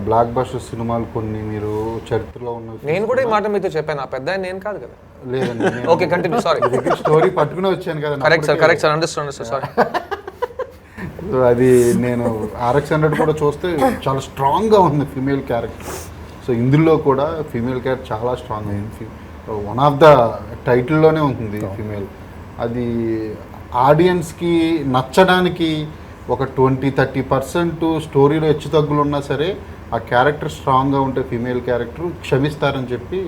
బ్లాక్ బస్టర్ సినిమాలు కొన్ని మీరు చరిత్రలో ఉన్న, నేను కూడా ఈ మాట మీతో చెప్పాను, ఆ పెద్ద నేను కాదు కదా. లేదండి, ఓకే కంటిన్యూ, సారీ. స్టోరీ పట్టుకుని వచ్చాను కదా. Correct sir, understand sorry. అది నేను RX-100 కూడా చూస్తే చాలా స్ట్రాంగ్గా ఉంది ఫీమేల్ క్యారెక్టర్. సో ఇందులో కూడా ఫీమేల్ క్యారెక్టర్ చాలా స్ట్రాంగ్ అయింది. వన్ ఆఫ్ ద టైటిల్లోనే ఉంటుంది ఫీమేల్. అది ఆడియన్స్కి నచ్చడానికి ఒక 20-30% స్టోరీలో హెచ్చుతగ్గులు ఉన్నా సరే ఆ క్యారెక్టర్ స్ట్రాంగ్గా ఉంటే ఫీమేల్ క్యారెక్టర్ క్షమిస్తారని చెప్పి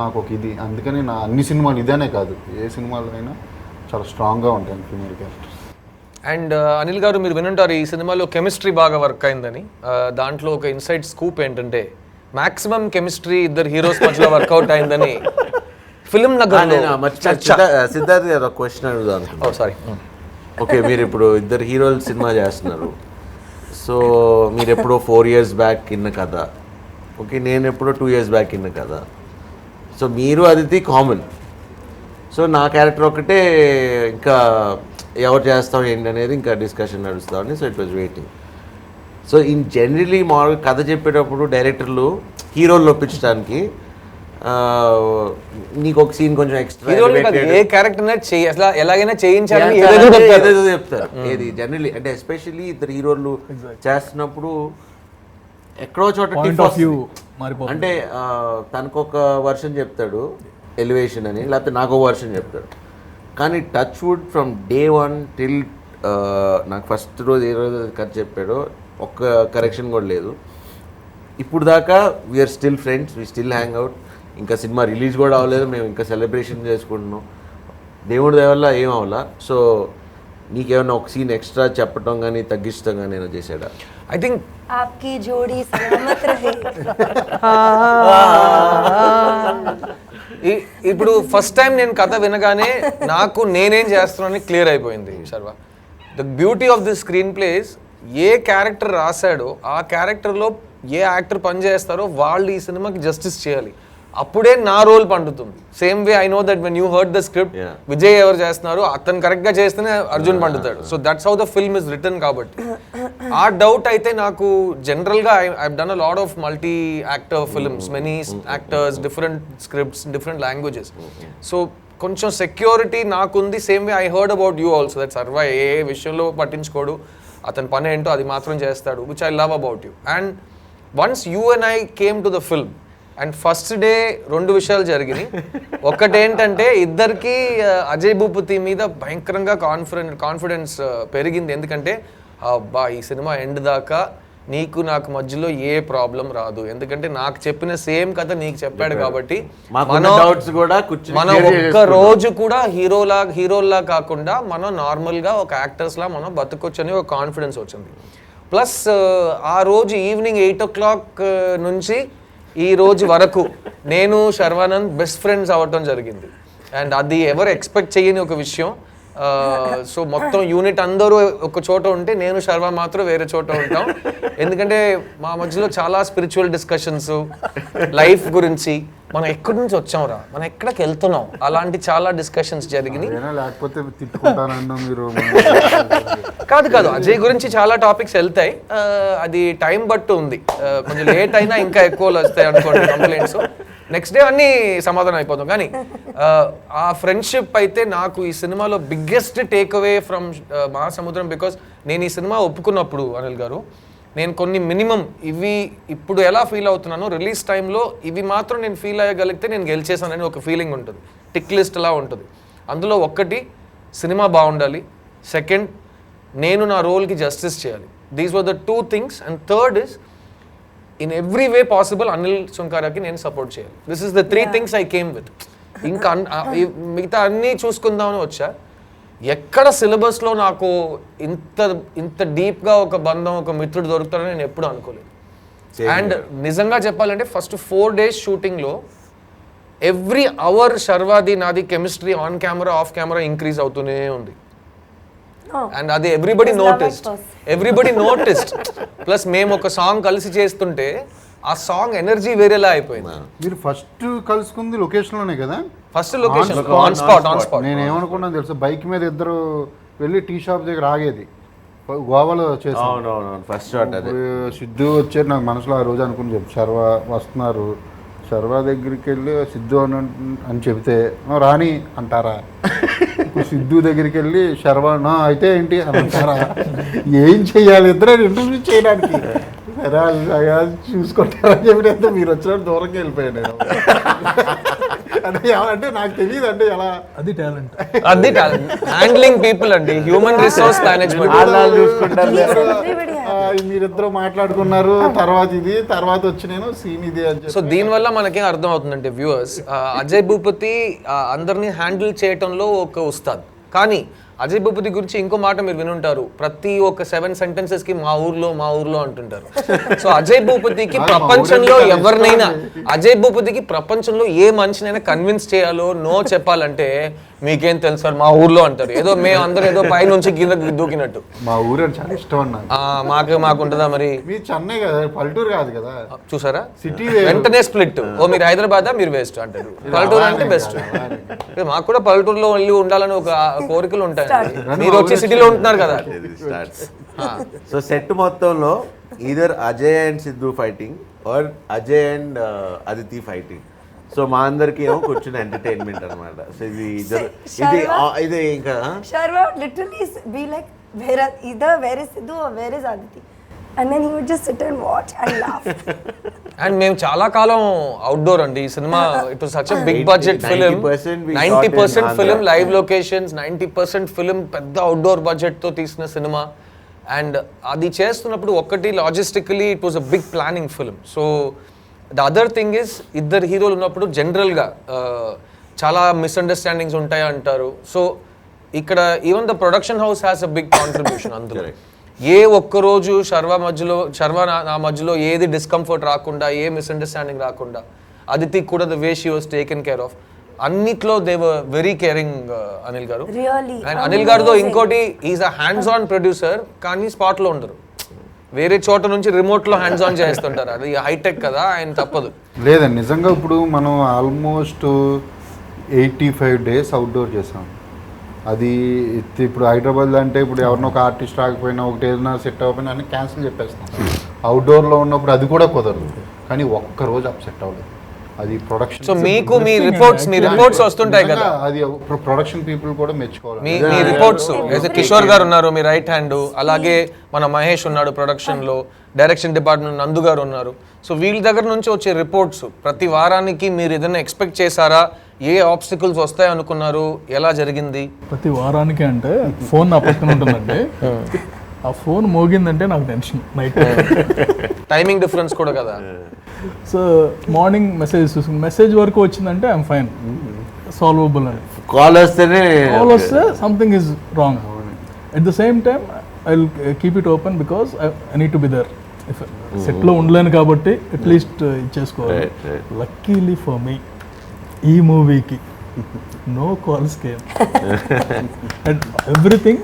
నాకు ఒక ఇది. అందుకని నా అన్ని సినిమాలు ఇదేనే కాదు, ఏ సినిమాలో అయినా చాలా స్ట్రాంగ్గా ఉంటాయి ఫీమేల్ క్యారెక్టర్స్. అండ్ అనిల్ గారు, మీరు వినుంటారు ఈ సినిమాలో కెమిస్ట్రీ బాగా వర్క్ అయిందని. దాంట్లో ఒక ఇన్సైడ్ స్కూప్ ఏంటంటే మాక్సిమం కెమిస్ట్రీ ఇద్దరు హీరోస్ మధ్యలో వర్కౌట్ అయిందని ఫిల్మ్ నగర్లో. సిద్ధార్థ్ గారు ఒక క్వశ్చన్ అడుగుదాం. సారీ. ఓకే, మీరు ఇప్పుడు ఇద్దరు హీరోలు సినిమా చేస్తున్నారు. సో మీరు ఎప్పుడో 4 years బ్యాక్ ఇన్న కథ, ఓకే, నేను ఎప్పుడో 2 years బ్యాక్ ఇన్న కథ. సో మీరు అది కామన్. సో నా క్యారెక్టర్ ఒకటే, ఇంకా ఎవరు చేస్తాం ఏంటి అనేది ఇంకా డిస్కషన్ నడుస్తామని. So it was waiting. So in generally మామూలుగా కథ చెప్పేటప్పుడు డైరెక్టర్లు హీరోలు ఒప్పించడానికి నీకు ఒక సీన్ కొంచెం ఎక్స్ట్రా ఏ క్యారెక్టర్ అసలు ఎలాగైనా చేయించాలని ఏదేదో చెప్తారు. ఏది జనరలీ అంటే ఎస్పెషల్లీ ఇద్దరు హీరోలు చేస్తున్నప్పుడు ఎక్కడో చోట అంటే తనకు ఒక వర్షన్ చెప్తాడు ఎలివేషన్ అని, లేకపోతే నాకు ఒక వర్షన్ చెప్తాడు. కానీ touch wood from day 1 till నాకు ఫస్ట్ రోజు ఏ రోజు కథ చెప్పాడో ఒక్క కరెక్షన్ కూడా లేదు. ఇప్పుడు దాకా we're still friends, we still hang out. ఇంకా సినిమా రిలీజ్ కూడా అవ్వలేదు, మేము ఇంకా సెలబ్రేషన్ చేసుకుంటున్నాం. దేవుడి దయ వల్ల ఏం అవ్వాలా. సో నీకేమైనా ఒక సీన్ ఎక్స్ట్రా చెప్పడం కానీ తగ్గించడం కానీ ఏమైనా చేశాడా? ఐ థింక్ आपकी जोड़ी सलामत रहे. ఇప్పుడు ఫస్ట్ టైం నేను కథ వినగానే నాకు నేనేం చేస్తున్నానని క్లియర్ అయిపోయింది Sharva. The beauty of the screenplays, ఏ క్యారెక్టర్ రాశాడో ఆ క్యారెక్టర్లో ఏ యాక్టర్ పనిచేస్తారో వాళ్ళు ఈ సినిమాకి జస్టిస్ చేయాలి, అప్పుడే నా రోల్ పండుతుంది. Same way I know that when you heard the script, Vijay ఎవరు చేస్తున్నారు అతను కరెక్ట్గా చేస్తేనే అర్జున్ పండుతాడు. So that's how the film is return. కాబట్టి ఆ డౌట్ అయితే నాకు జనరల్గా I done a lot of multi actor films, many actors, different scripts, different languages. So కొంచెం సెక్యూరిటీ నాకుంది. Same way I heard about you also that Sarva ఏ విషయంలో పట్టించుకోడు, అతని పని ఏంటో అది మాత్రం చేస్తాడు, which I love about you. And once you and I came to the film and first day 2 విషయాలు జరిగినాయి. ఒకటేంటంటే ఇద్దరికి అజయ్ భూపతి మీద భయంకరంగా కాన్ఫిడెన్స్ పెరిగింది. ఎందుకంటే అబ్బా ఈ సినిమా ఎండ్ దాకా నీకు నాకు మధ్యలో ఏ ప్రాబ్లం రాదు, ఎందుకంటే నాకు చెప్పిన సేమ్ కథ నీకు చెప్పాడు కాబట్టి మనం ఒక్క రోజు కూడా హీరోలా కాకుండా మనం నార్మల్గా ఒక యాక్టర్స్లా మనం బతకొచ్చని ఒక కాన్ఫిడెన్స్ వచ్చింది. ప్లస్ ఆ రోజు ఈవినింగ్ 8 o'clock నుంచి ఈ రోజు వరకు నేను శర్వానంద్ బెస్ట్ ఫ్రెండ్స్ అవ్వటం జరిగింది. అండ్ అది ఎవరు ఎక్స్పెక్ట్ చేయని ఒక విషయం. సో మొత్తం యూనిట్ అందరూ ఒక చోట ఉంటే నేను శర్వ మాత్రం వేరే చోట ఉంటాం. ఎందుకంటే మా మధ్యలో చాలా స్పిరిచువల్ డిస్కషన్స్, లైఫ్ గురించి, మనం ఎక్కడి నుంచి వచ్చాంరా, మనం ఎక్కడికి వెళ్తున్నాం, అలాంటి చాలా డిస్కషన్స్ జరిగినాయి. లేకపోతే తిట్టుకుంటానన్నా మీరు కాదు అజయ్ గురించి చాలా టాపిక్స్ వెళ్తాయి. అది టైం బట్టు ఉంది, కొంచెం లేట్ అయినా ఇంకా ఎక్కువ వస్తాయి అనుకోండి కంప్లైంట్స్. నెక్స్ట్ డే అన్నీ సమాధానం అయిపోతాం. కానీ ఆ ఫ్రెండ్షిప్ అయితే నాకు ఈ సినిమాలో బిగ్గెస్ట్ టేక్ అవే ఫ్రమ్ మహాసముద్రం. బికాస్ నేను ఈ సినిమా ఒప్పుకున్నప్పుడు అనిల్ గారు, నేను కొన్ని మినిమం ఇవి ఇప్పుడు ఎలా ఫీల్ అవుతున్నానో రిలీజ్ టైంలో ఇవి మాత్రం నేను ఫీల్ అయ్యగలిగితే నేను గెలిచేసానని ఒక ఫీలింగ్ ఉంటుంది, టిక్ లిస్ట్ అలా ఉంటుంది. అందులో ఒక్కటి సినిమా బాగుండాలి, సెకండ్, నేను నా రోల్కి జస్టిస్ చేయాలి. These were the 2 things. And third is in every way possible Anil సుంకారాకి నేను సపోర్ట్ చేయాలి. This is the 3 things I came with. ఇంకా మిగతా అన్నీ చూసుకుందామని వచ్చా. ఎక్కడ సిలబస్లో నాకు ఇంత డీప్గా ఒక బంధం, ఒక మిత్రుడు దొరుకుతాడని నేను ఎప్పుడు అనుకోలేదు. అండ్ నిజంగా చెప్పాలంటే ఫస్ట్ 4 days షూటింగ్లో ఎవ్రీ అవర్ శర్వాది నాది chemistry on camera off camera increase అవుతూనే ఉంది. అండ్ అది ఎవ్రీబడి నోటిస్డ్. ప్లస్ మేము ఒక సాంగ్ కలిసి చేస్తుంటే ఆ సాంగ్ ఎనర్జీ వేరేలా అయిపోయింది. మీరు ఫస్ట్ కలుసుకుంది లొకేషన్లోనే కదా? First location on spot. నేను ఏమనుకున్నాను తెలుసు, బైక్ మీద ఇద్దరు వెళ్ళి టీ షాప్ దగ్గర ఆగేది గోవాలో చేసాం. అవునవును, ఫస్ట్ షాట్ అదే. సిద్ధు వచ్చారు, నాకు మనసులో ఆ రోజు అనుకుని చెప్పి శర్వా వస్తున్నారు, శర్వా దగ్గరికి వెళ్ళి సిద్ధు అని చెబితే రాణి అంటారా, ఇప్పుడు సిద్ధు దగ్గరికి వెళ్ళి శర్వా అయితే ఏంటి అని అంటారా, ఏం చెయ్యాలి ఇద్దరు ఇంటర్వ్యూ చేయడానికి, సరే చూసుకుంటారని చెప్పినంత మీరు వచ్చినట్టు దూరంగా వెళ్ళిపోయాను నేను. అంటే నాకు తెలియదు అంటే ఎలా, అది టాలెంట్. హ్యాండ్లింగ్ పీపుల్ అండి, హ్యూమన్ రిసోర్స్ మేనేజ్మెంట్ చూసుకుంటారు. మీరిద్దరు మాట్లాడుకున్నారు, తర్వాత వచ్చి నేను సీన్ ఇది అని. సో దీనివల్ల మనకేం అర్థం అవుతుందంటే వ్యూవర్స్, అజయ్ భూపతి అందరినీ హ్యాండిల్ చేయటంలో ఒక ఉస్తాద్. కానీ అజయ్ భూపతి గురించి ఇంకో మాట మీరు వినుంటారు, ప్రతి ఒక్క 7 sentences కి మా ఊర్లో అంటుంటారు. సో అజయ్ భూపతికి ప్రపంచంలో ఎవరినైనా, అజయ్ భూపతికి ప్రపంచంలో ఏ మనిషినైనా కన్విన్స్ చేయాలో నో చెప్పాలంటే మీకేం తెలుసు సార్ మా ఊర్లో అంటారు. ఏదో మేము అందరూ ఏదో పై నుంచి కింద దూకినట్టు. మా ఊరు చాలా ఇష్టం అన్నారు. మాకు ఉంటుందా మరి? మీ చెన్నై కదా, పల్లెటూరు కాదు కదా. చూసారా, సిటీ వెంటనే స్ప్లిట్. మీరు హైదరాబాద్, మీరు వేస్ట్ అంటారు. పల్లెటూరు అంటే బెస్ట్. మాకు కూడా పల్లెటూరులో వెళ్ళి ఉండాలని ఒక కోరికలు ఉంటాయి. మీరు వచ్చి సిటీలో ఉంటున్నారు కదా. సో సెట్ మొత్తంలో either Ajay and Siddhu fighting or Ajay and Aditi fighting. So మా అందరికి ఏమో కూర్చుని ఎంటర్టైన్మెంట్ అనమాట. సో ఇది ఇంకా Sharva would literally be like, where is Sidhu or where is Aditi? And then he would just sit and watch and laugh. And మేము చాలా కాలం అవుట్డోర్ అండి. ఈ cinema it was such a big budget film. 90% film live locations, 90% film పెద్ద outdoor budget తో తీసిన cinema. And అది చేస్తున్నప్పుడు ఒక్కటి logistically it was a big planning film. So the other thing is, ఇద్దరు హీరోలు ఉన్నప్పుడు జనరల్గా చాలా మిస్అండర్స్టాండింగ్స్ ఉంటాయి అంటారు. సో ఇక్కడ even the production house has a big contribution అందులో. ఏ ఒక్కరోజు శర్వా నా మధ్యలో ఏది డిస్కంఫర్ట్ రాకుండా, ఏ మిస్అండర్స్టాండింగ్ రాకుండా, అదితి కూడా the way she was taken care of, అన్నిట్లో they were very caring Anil garu. And Anil గారితో ఇంకోటి, is a hands on producer, కానీ స్పాట్లో ఉండరు. వేరే చోట నుంచి రిమోట్లో హ్యాండ్స్ ఆన్ చేస్తుంటారు. అది హైటెక్ కదా, ఆయన తప్పదు. లేదండి, నిజంగా ఇప్పుడు మనం ఆల్మోస్ట్ 85 days అవుట్డోర్ చేసాం. అది ఇప్పుడు హైదరాబాద్ అంటే ఇప్పుడు ఎవరినో ఒక ఆర్టిస్ట్ రాకపోయినా, ఒకటి ఏదైనా సెట్ అవ్వకపోయినా అన్ని క్యాన్సిల్ చెప్పేస్తాం. అవుట్డోర్లో ఉన్నప్పుడు అది కూడా కుదరదు. కానీ ఒక్కరోజు అప్సెట్ అవ్వలేదు. అది ప్రొడక్షన్. సో మీకు మీ రిపోర్ట్స్ వస్తుంటాయి కదా, అది ప్రొడక్షన్ పీపుల్ కూడా మెచ్చుకోవాలి. మీ రిపోర్ట్స్, కిషోర్ గారు ఉన్నారు మీ రైట్ హ్యాండ్, అలాగే మన మహేష్ ఉన్నాడు ప్రొడక్షన్లో, డైరెక్షన్ డిపార్ట్మెంట్ నందు గారు ఉన్నారు. సో వీళ్ళ దగ్గర నుంచి వచ్చే రిపోర్ట్స్ ప్రతి వారానికి మీరు ఏదైనా ఎక్స్పెక్ట్ చేశారా? ఏ ఆబ్స్టికల్స్ వస్తాయి అనుకున్నారు? ఎలా జరిగింది? ప్రతి వారానికి అంటే ఫోన్ నా పక్కన ఉంటుందండి. ఆ ఫోన్ మోగిందంటే నాకు టెన్షన్. నైట్ టైమింగ్ డిఫరెన్స్ కూడా కదా. సో మార్నింగ్ మెసేజ్ వరకు వచ్చిందంటే ఐఎమ్ ఫైన్, సాల్వబుల్ అని. కాల్ వస్తే something is wrong. At the same time I will keep it open because I need to be there. సెట్లో ఉండలేను కాబట్టి అట్లీస్ట్ ఇచ్చేసుకోవాలి. లక్కీలీ ఫర్ మీ ఈ మూవీకి no calls came and everything.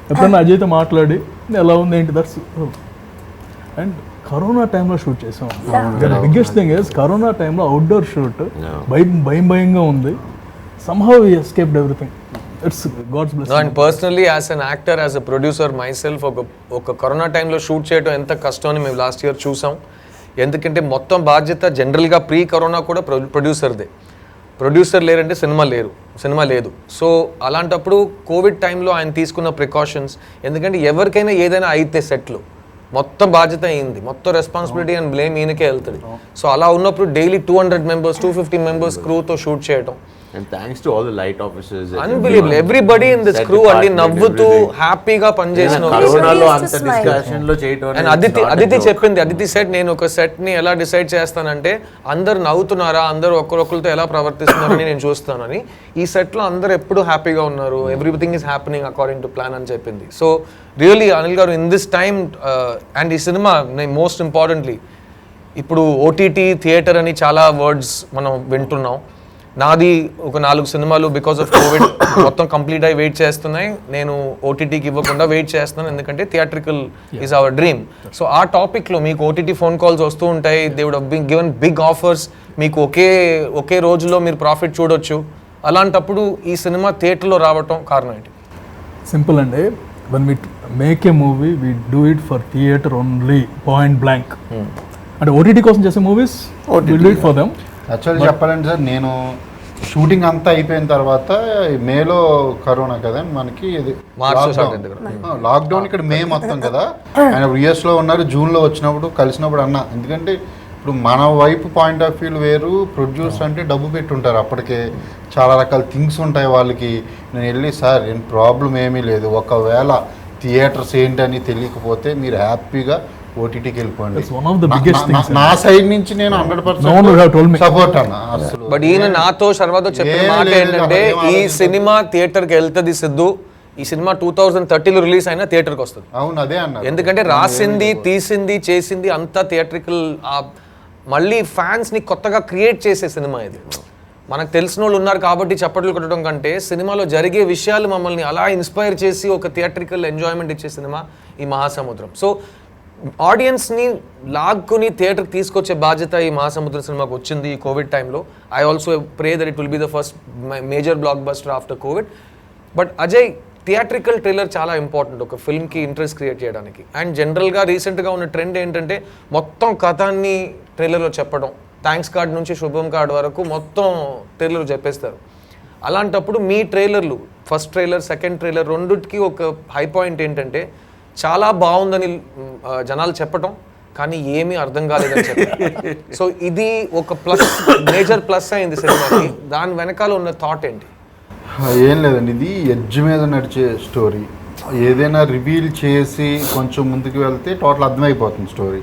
ఎప్పుడన్నా అజయ్తో మాట్లాడి ఎలా ఉంది ఏంటి, దట్స్. అండ్ కరోనా టైంలో షూట్ చేసాం. బిగ్గెస్ట్ థింగ్ ఇస్ కరోనా టైంలో అవుట్డోర్ షూట్ భయంగా ఉంది. somehow we escaped everything. It's God's blessing. No, and personally as an actor, as a producer myself, ఒక కరోనా టైంలో షూట్ చేయడం ఎంత కష్టం అని మేము లాస్ట్ ఇయర్ చూసాం. ఎందుకంటే మొత్తం బాధ్యత జనరల్గా ప్రీ కరోనా కూడా ప్రొడ్యూసర్దే. ప్రొడ్యూసర్ లేరంటే సినిమా లేదు. సో అలాంటప్పుడు కోవిడ్ టైంలో ఆయన తీసుకున్న ప్రికాషన్స్, ఎందుకంటే ఎవరికైనా ఏదైనా అయితే సెట్లు మొత్తం బాధ్యత అయింది, మొత్తం రెస్పాన్సిబిలిటీ అండ్ బ్లేమ్ ఈయనకే వెళ్తుంది. సో అలా ఉన్నప్పుడు డైలీ 200 members 250 members క్రూతో షూట్ చేయటం, and thanks to all the light officers. Unbelievable, everybody in this crew అండి నవ్వుతూ హ్యాపీగా పనిచేసిన కరోనాలో అంత డిస్కషన్ లో చేయడం అండ్ అదితి చెప్పింది, అదితి సెట్ నేను ఒక సెట్ ని ఎలా డిసైడ్ చేస్తానంటే అందరు నవ్వుతున్నారా, అందరూ ఒకరితో ఎలా ప్రవర్తిస్తున్నారని నేను చూస్తానని. ఈ సెట్ లో అందరు ఎప్పుడు హ్యాపీగా ఉన్నారు, everything is happening according to plan అని చెప్పింది. So really Anil garu in this time and ఈ సినిమా మోస్ట్ ఇంపార్టెంట్లీ ఇప్పుడు ఓటీటీ థియేటర్ అని చాలా వర్డ్స్ మనం వింటున్నాం. నాది ఒక 4 సినిమాలు బికాస్ ఆఫ్ కోవిడ్ మొత్తం కంప్లీట్ అయ్యి వెయిట్ చేస్తున్నాయి. నేను ఓటీటీకి ఇవ్వకుండా వెయిట్ చేస్తున్నాను, ఎందుకంటే theatrical is our dream. So ఆ టాపిక్లో మీకు ఓటీటీ ఫోన్ కాల్స్ వస్తూ ఉంటాయి, they would have given big offers, మీకు ఒకే రోజులో మీరు ప్రాఫిట్ చూడొచ్చు. అలాంటప్పుడు ఈ సినిమా థియేటర్లో రావటం కారణం ఏంటి? సింపుల్ అండి, when we make a movie we do it for theater only, point blank. అంటే ఓటీటీ కోసం చేసే movies we do it for them. యాక్చువల్గా చెప్పాలంటే సార్, నేను షూటింగ్ అంతా అయిపోయిన తర్వాత మేలో కరోనా కదా మనకి, ఇది లాక్డౌన్ ఇక్కడ మే మొత్తం కదా, ఆయన యుఎస్లో ఉన్నారు, జూన్లో వచ్చినప్పుడు కలిసినప్పుడు అన్న, ఎందుకంటే ఇప్పుడు మన వైపు పాయింట్ ఆఫ్ వ్యూ వేరు, ప్రొడ్యూసర్ అంటే డబ్బు పెట్టుంటారు, అప్పటికే చాలా రకాల థింగ్స్ ఉంటాయి వాళ్ళకి. నేను వెళ్ళి సార్ ఏం ప్రాబ్లం ఏమీ లేదు, ఒకవేళ థియేటర్స్ ఏంటని తెలియకపోతే మీరు హ్యాపీగా ఓటీటీకి వెళ్ళిపోండి. నా సైడ్ నుంచి నేను 100% సపోర్ట్ అన్న. బట్ ఈయన నాతో శర్వాతో చెప్పిన మాట ఏంటంటే ఈ సినిమా థియేటర్కి వెళ్తుంది సిద్ధు, ఈ సినిమా 2030లో రిలీజ్ అయినా థియేటర్కి వస్తుంది. అవును, అదే అన్న, ఎందుకంటే రాసింది, తీసింది, చేసింది అంతా థియేట్రికల్, మళ్ళీ ఫ్యాన్స్ని కొత్తగా క్రియేట్ చేసే సినిమా ఇది. మనకు తెలిసిన వాళ్ళు ఉన్నారు కాబట్టి చప్పట్లు కొట్టడం కంటే సినిమాలో జరిగే విషయాలు మమ్మల్ని అలా ఇన్స్పైర్ చేసి ఒక థియేట్రికల్ ఎంజాయ్మెంట్ ఇచ్చే సినిమా ఈ మహాసముద్రం. సో ఆడియన్స్ని లాక్కుని థియేటర్కి తీసుకొచ్చే బాధ్యత ఈ మహాసముద్రం సినిమాకి వచ్చింది ఈ కోవిడ్ టైంలో. I also pray that it will be the first major block buster after Covid. But Ajay, theatrical trailer చాలా ఇంపార్టెంట్ ఒక ఫిల్మ్కి ఇంట్రెస్ట్ క్రియేట్ చేయడానికి. అండ్ జనరల్గా రీసెంట్గా ఉన్న ట్రెండ్ ఏంటంటే మొత్తం కథాన్ని ట్రైలర్లో చెప్పడం, థ్యాంక్స్ కార్డ్ నుంచి శుభం కార్డ్ వరకు మొత్తం ట్రైలర్ చెప్పేస్తారు. అలాంటప్పుడు మీ ట్రైలర్లు, ఫస్ట్ ట్రైలర్, సెకండ్ ట్రైలర్ రెండుకి ఒక హై పాయింట్ ఏంటంటే చాలా బాగుందని జనాలు చెప్పటం, కానీ ఏమీ అర్థం కాలేదని చెప్పారు. సో ఇది ఒక ప్లస్, మేజర్ ప్లస్ అయింది సినిమాకి. దాని వెనకాల ఉన్న థాట్ ఏంటి? ఏం లేదండి, ఇది ఎడ్జ్ మీద నడిచే స్టోరీ. ఏదైనా రివీల్ చేసి కొంచెం ముందుకు వెళ్తే టోటల్ అర్థమైపోతుంది స్టోరీ.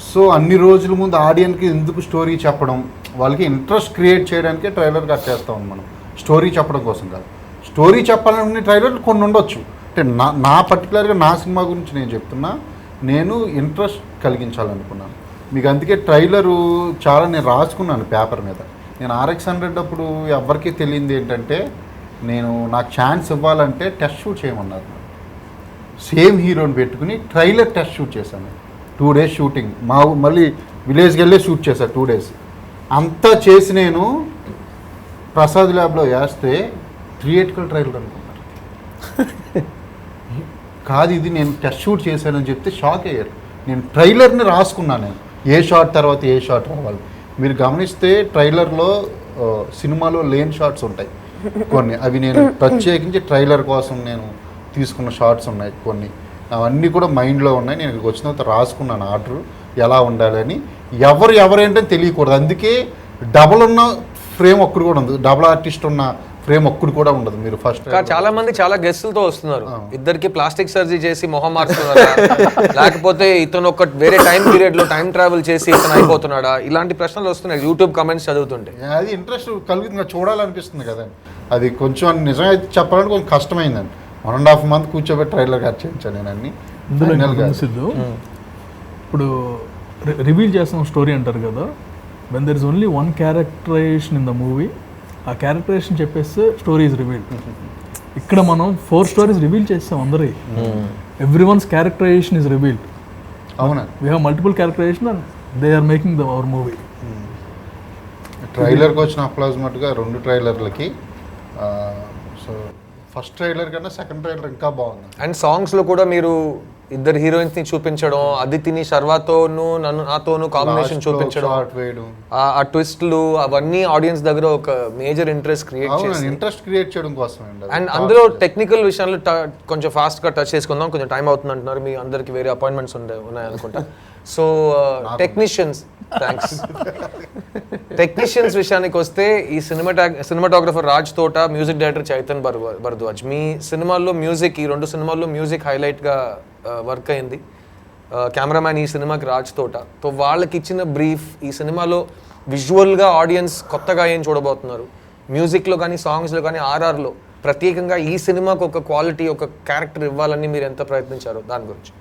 సో అన్ని రోజుల ముందు ఆడియన్స్కి ఎందుకు స్టోరీ చెప్పడం, వాళ్ళకి ఇంట్రెస్ట్ క్రియేట్ చేయడానికే ట్రైలర్ కట్ చేస్తాం మనం, స్టోరీ చెప్పడం కోసం కాదు. స్టోరీ చెప్పాలనుకునే ట్రైలర్ కొన్ని ఉండొచ్చు, అంటే నా పర్టికులర్గా నా సినిమా గురించి నేను చెప్తున్నా, నేను ఇంట్రెస్ట్ కలిగించాలనుకున్నాను మీకు. అందుకే ట్రైలరు చాలా నేను రాసుకున్నాను పేపర్ మీద. నేను RX100 అప్పుడు ఎవరికీ తెలియంది ఏంటంటే, నాకు ఛాన్స్ ఇవ్వాలంటే టెస్ట్ షూట్ చేయమన్నారు. సేమ్ హీరోని పెట్టుకుని ట్రైలర్ టెస్ట్ షూట్ చేశాను. 2 days షూటింగ్, మళ్ళీ విలేజ్కి వెళ్ళి షూట్ చేశాను 2 days. అంతా చేసి నేను ప్రసాద్ ల్యాబ్లో వేస్తే థియేట్రికల్ ట్రైలర్ అనుకున్నారు. కాదు, ఇది నేను టెస్ట్ షూట్ చేశానని చెప్తే షాక్ అయ్యారు. నేను ట్రైలర్ని రాసుకున్నాను, నేను ఏ షాట్ తర్వాత ఏ షాట్ రావాలి. మీరు గమనిస్తే ట్రైలర్లో సినిమాలో లేని షాట్స్ ఉంటాయి కొన్ని, అవి నేను ప్రత్యేకించి ట్రైలర్ కోసం నేను తీసుకున్న షాట్స్ ఉన్నాయి కొన్ని, అవన్నీ కూడా మైండ్లో ఉన్నాయి. నేను ఇక్కడికి వచ్చిన తర్వాత రాసుకున్నాను ఆర్డర్ ఎలా ఉండాలని. ఎవరేంటని తెలియకూడదు, అందుకే డబుల్ ఉన్న ఫ్రేమ్ ఒక్కడు కూడా ఉంది, డబుల్ ఆర్టిస్ట్ ఉన్న ఫ్రేమ్ ఒక్కడు కూడా ఉండదు. మీరు ఫస్ట్ చాలా మంది చాలా గెస్టులతో వస్తున్నారు, ఇద్దరికి ప్లాస్టిక్ సర్జరీ చేసి మొహం మార్చుతున్నారా, లేకపోతే ఇతను ఒక వేరే టైం పీరియడ్ లో టైం ట్రావెల్ చేసి ఇతను అయిపోతున్నాడా, ఇలాంటి ప్రశ్నలు వస్తున్నాయి యూట్యూబ్ కమెంట్స్ చదువుతుంటే. అది ఇంట్రెస్ట్ కలుగుతుంది, చూడాలనిపిస్తుంది కదండి. అది కొంచెం నిజమైతే చెప్పాలంటే కొంచెం కష్టమైందండి. 1.5 months కూర్చోబెట్టి ట్రైలర్ కట్ చేయించాను నేను అన్ని. ఇప్పుడు రివీల్ చేస్తున్న స్టోరీ అంటారు కదా, when there is only one characterisation in the movie, ఆ క్యారెక్టరైజేషన్ చెప్పేస్తే స్టోరీ ఈజ్ రివీల్డ్. ఇక్కడ మనం 4 stories రివీల్ చేస్తాం అందరి, every one's characterisation is revealed. అవునా, we have multiple characterisation and they are making our movie. ట్రైలర్కి వచ్చిన అప్లాజ్ మటుగా 2 ట్రైలర్లకి. సో ఫస్ట్ ట్రైలర్ కన్నా సెకండ్ ట్రైలర్ ఇంకా బాగుంది. అండ్ సాంగ్స్లో కూడా మీరు ఇద్దరు హీరోయిన్స్ని చూపించడం, అదితిని శర్వాతోను నాతోను కాంబినేషన్ చూపించడం, ఆ ట్విస్ట్లు అవన్నీ ఆడియన్స్ దగ్గర ఒక మేజర్ ఇంట్రెస్ట్ క్రియేట్ చేయడం కోసం. అండ్ అందులో టెక్నికల్ విషయాలు కొంచెం ఫాస్ట్గా టచ్ చేసుకుందాం, కొంచెం టైం అవుతుంది అంటున్నారు, మీ అందరికి వేరే అపాయింట్మెంట్స్ ఉన్నాయి అనుకుంటా. సో టెక్నీషియన్స్ టెక్నీషియన్స్ విషయానికి వస్తే ఈ సినిమాటోగ్రఫర్ రాజ్ తోట, మ్యూజిక్ డైరెక్టర్ చైతన్ భరద్వాజ్. మీ సినిమాల్లో మ్యూజిక్, ఈ 2 సినిమాల్లో మ్యూజిక్ హైలైట్గా వర్క్ అయింది. కెమెరామ్యాన్ ఈ సినిమాకి రాజ్ తోట. సో వాళ్ళకి ఇచ్చిన బ్రీఫ్, ఈ సినిమాలో విజువల్గా ఆడియన్స్ కొత్తగా ఏం చూడబోతున్నారు, మ్యూజిక్లో కానీ సాంగ్స్లో కానీ ఆర్ఆర్లో ప్రత్యేకంగా ఈ సినిమాకు ఒక క్వాలిటీ, ఒక క్యారెక్టర్ ఇవ్వాలని మీరు ఎంత ప్రయత్నించారో దాని గురించి.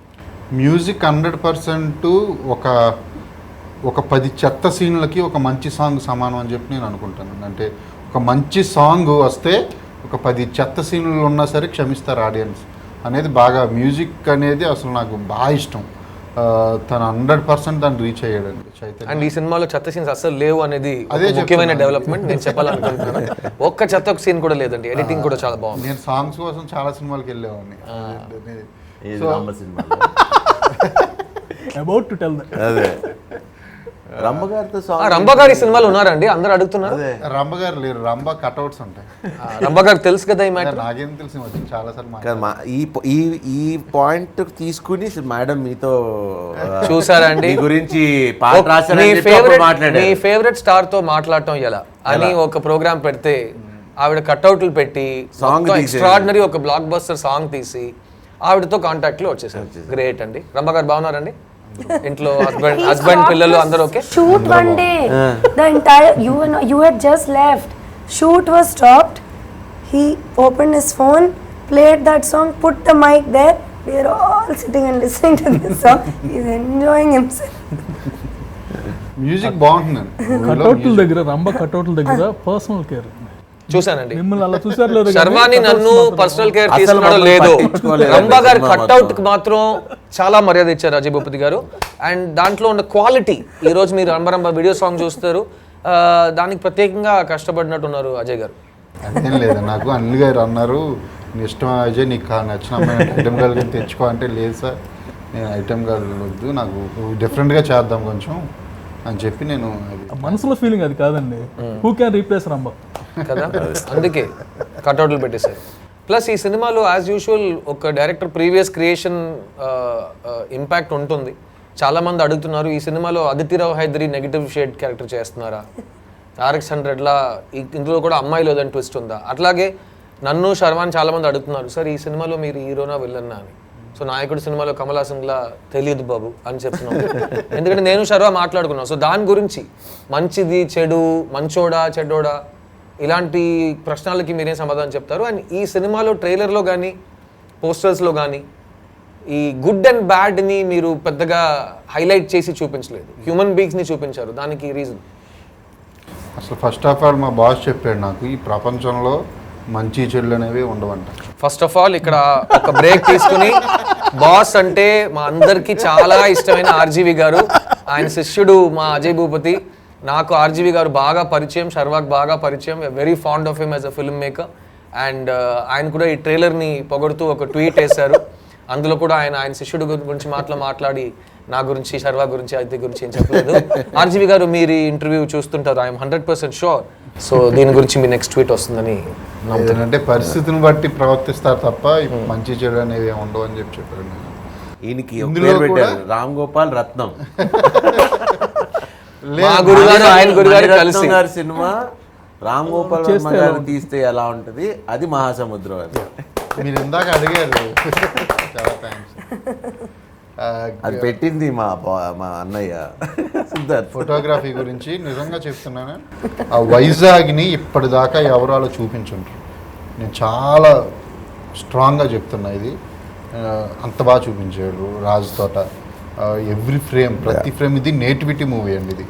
మ్యూజిక్ 100% ఒక 10 చెత్త సీన్లకి ఒక మంచి సాంగ్ సమానం అని చెప్పి నేను అనుకుంటాను. అంటే ఒక మంచి సాంగ్ వస్తే ఒక 10 చెత్త సీన్లు ఉన్నా సరే క్షమిస్తారు ఆడియన్స్ అనేది. బాగా మ్యూజిక్ అనేది అసలు నాకు బాగా ఇష్టం. తను 100% దాన్ని రీచ్ అయ్యాడండి చైతన్య. అండ్ ఈ సినిమాలో చెత్త సీన్స్ అసలు లేవు అనేది అదే ముఖ్యమైన డెవలప్మెంట్ నేను చెప్పాలనుకుంటున్నాను. ఒక్క చెత్త సీన్ కూడా లేదండి, ఎడిటింగ్ కూడా చాలా బాగుంది. నేను సాంగ్స్ కోసం చాలా సినిమాలకు వెళ్ళేవాడిని. సినిమాలో అబౌట్ టు టెల్ దట్. అదే రంభగారితో రంభ గారు ఈ సినిమాలో ఉన్నారండి, అందరూ అడుగుతున్నారు. రంభ గారు లేరు, రంభ కట్అవుట్స్ ఉంటాయి. రంభ గారు తెలుసు కదా ఈ మ్యాటర్. నాకేం తెలిసి వచ్చింది చాలా సార్లు. ఈ పాయింట్ తీసుకుని మేడం మీతో చూసారా అండి గురించి మీ ఫేవరెట్ స్టార్ తో మాట్లాడటం ఎలా అని ఒక ప్రోగ్రామ్ పెడితే ఆవిడ కట్అవుట్లు పెట్టి ఎక్స్ట్రాడినరీ ఒక బ్లాక్ బస్టర్ సాంగ్ తీసి ఆవిడతో కాంటాక్ట్ లో వచ్చేసారు. గ్రేట్ అండి. రంభ గారు బాగున్నారండి? ఇంట్లో హస్బెండ్ పిల్లలు అందరూ okay? Shoot one day, the entire you had just left. Shoot was stopped. He opened his phone, played that song, put the mic there. We are all sitting and listening to this song. He's enjoying himself. Music బాగుంటుందండి. కట్అవుట్ల దగ్గర, రంభ కట్అవుట్ల దగ్గర personal care. చూసానండి. మిమ్మల్ని అలా చూసారు లేదు, శర్వాణి నన్ను personal care తీసుకున్నాడో లేదో, రంభ గారి కట్అవుట్ కి మాత్రం చాలా మర్యాద ఇచ్చారు అజయ్ భూపతి గారు. అండ్ దాంట్లో ఉన్న క్వాలిటీ, ఈ రోజు మీరు రంభ వీడియో సాంగ్ చూస్తారు, దానికి ప్రత్యేకంగా కష్టపడినట్టున్నారు అజయ్ గారు. అదేం లేదు, నాకు అనిల్ గారు అన్నారు నీ ఇష్టం అజయ్, నీకు నచ్చిన అమ్మాయి ఐటమ్ గర్ల్ కానీ తెచ్చుకో అంటే, లేదు సార్ నేను ఐటమ్ గర్ల్ వద్దు, నాకు డిఫరెంట్గా చేద్దాం కొంచెం అని చెప్పి నేను. మనసులో ఫీలింగ్ అది కాదండి. హూ క్యాన్ రీప్లేస్ రంభ కదా, అందుకే కట్అవుట్లు పెట్టేశారు. ప్లస్ ఈ సినిమాలో యాజ్ యూజువల్ ఒక డైరెక్టర్ ప్రీవియస్ క్రియేషన్ ఇంపాక్ట్ ఉంటుంది. చాలామంది అడుగుతున్నారు ఈ సినిమాలో Aditi Rao Hydari negative shade character చేస్తున్నారా, RX100లా ఇందులో కూడా అమ్మాయిలో ఏదైనా ట్విస్ట్ ఉందా? అట్లాగే నన్ను శర్వాన్ చాలామంది అడుగుతున్నారు సార్ ఈ సినిమాలో మీరు హీరోనా విల్లన్నా అని. సో నాయకుడు సినిమాలో కమల్ హాసన్లా తెలియదు బాబు అని చెప్తున్నాను, ఎందుకంటే నేను శర్వా మాట్లాడుకున్నాను. సో దాని గురించి మంచిది చెడు, మంచోడా చెడ్డోడా, ఇలాంటి ప్రశ్నలకి మీరేం సమాధానం చెప్తారు? అండ్ ఈ సినిమాలో ట్రైలర్లో కానీ పోస్టర్స్లో కానీ ఈ గుడ్ అండ్ బ్యాడ్ని మీరు పెద్దగా హైలైట్ చేసి చూపించలేదు, హ్యూమన్ బీయింగ్స్ని చూపించారు. దానికి రీజన్? అసలు ఫస్ట్ ఆఫ్ ఆల్ మా బాస్ చెప్పాడు నాకు, ఈ ప్రపంచంలో మంచి చెడులు అనేవి ఉండవంట. ఫస్ట్ ఆఫ్ ఆల్ ఇక్కడ ఒక బ్రేక్ తీసుకుని, బాస్ అంటే మా అందరికీ చాలా ఇష్టమైన RGV గారు, ఆయన శిష్యుడు మా అజయ్ భూపతి. నాకు RGV గారు బాగా పరిచయం, శర్వాక్ బాగా పరిచయం, very fond of him as a film maker. And ఆయన కూడా ఈ ట్రైలర్ని పొగడుతూ ఒక ట్వీట్ వేశారు. అందులో కూడా ఆయన శిష్యుడు గురించి మాట్లాడి నా గురించి, శర్వా గురించి, అదితి గురించి ఏం చెప్పలేదు. RGV గారు మీరు ఈ ఇంటర్వ్యూ చూస్తుంటారు, ఐఎమ్ 100% షూర్. సో దీని గురించి మీ నెక్స్ట్ ట్వీట్ వస్తుందని నమ్ముతున్నాను. అంటే పరిస్థితిని బట్టి ప్రవర్తిస్తారు తప్ప మంచి చెడు అనేవి ఉండవు అని చెప్పారు. ఈయనకి పేరు పెట్టారు రామ్ గోపాల్ రత్నం. మా గురుగారు ఆయన గురుగారు కలిసి గారి సినిమా రామ్ గోపాల్ వర్మ గారు తీస్తే ఎలా ఉంటుంది, అది మహాసముద్రం. అది మీరు ఇందాక అడిగారు, చాలా థ్యాంక్స్. అది పెట్టింది మా అన్నయ్య సిద్ధార్థ్. ఫోటోగ్రఫీ గురించి నిజంగా చెప్తున్నాను, ఆ వైజాగ్ని ఇప్పటిదాకా ఎవరు అలా చూపించుంటారు. నేను చాలా స్ట్రాంగ్గా చెప్తున్నా, ఇది అంత బాగా చూపించాడు రాజ్ తోట. ఎవ్రీ ఫ్రేమ్, ప్రతి ఫ్రేమ్, ఇది నేటివిటీ మూవీ అండి ఇది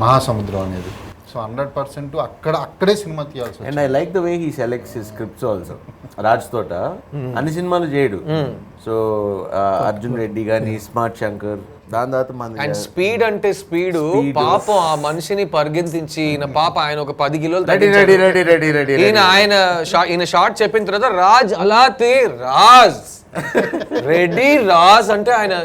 మహాసముద్రం అనేది. సో 100% అక్కడే సినిమా తీయాల్సి. And I like the way he selects his scripts also. Raj Thota అన్ని సినిమాలు చేయడు. సో అర్జున్ రెడ్డి కానీ, స్మార్ట్ శంకర్, దాని తర్వాత అండ్ స్పీడ్ అంటే స్పీడ్, పాపం ఆ మనిషిని పరిగెత్తించి పాప ఆయన ఒక 10 కిలోలు ఈయన షార్ట్ చెప్పిన తర్వాత రాజ్ అలాతే రాజ్ రెడీ రాజ్ అంటే ఆయన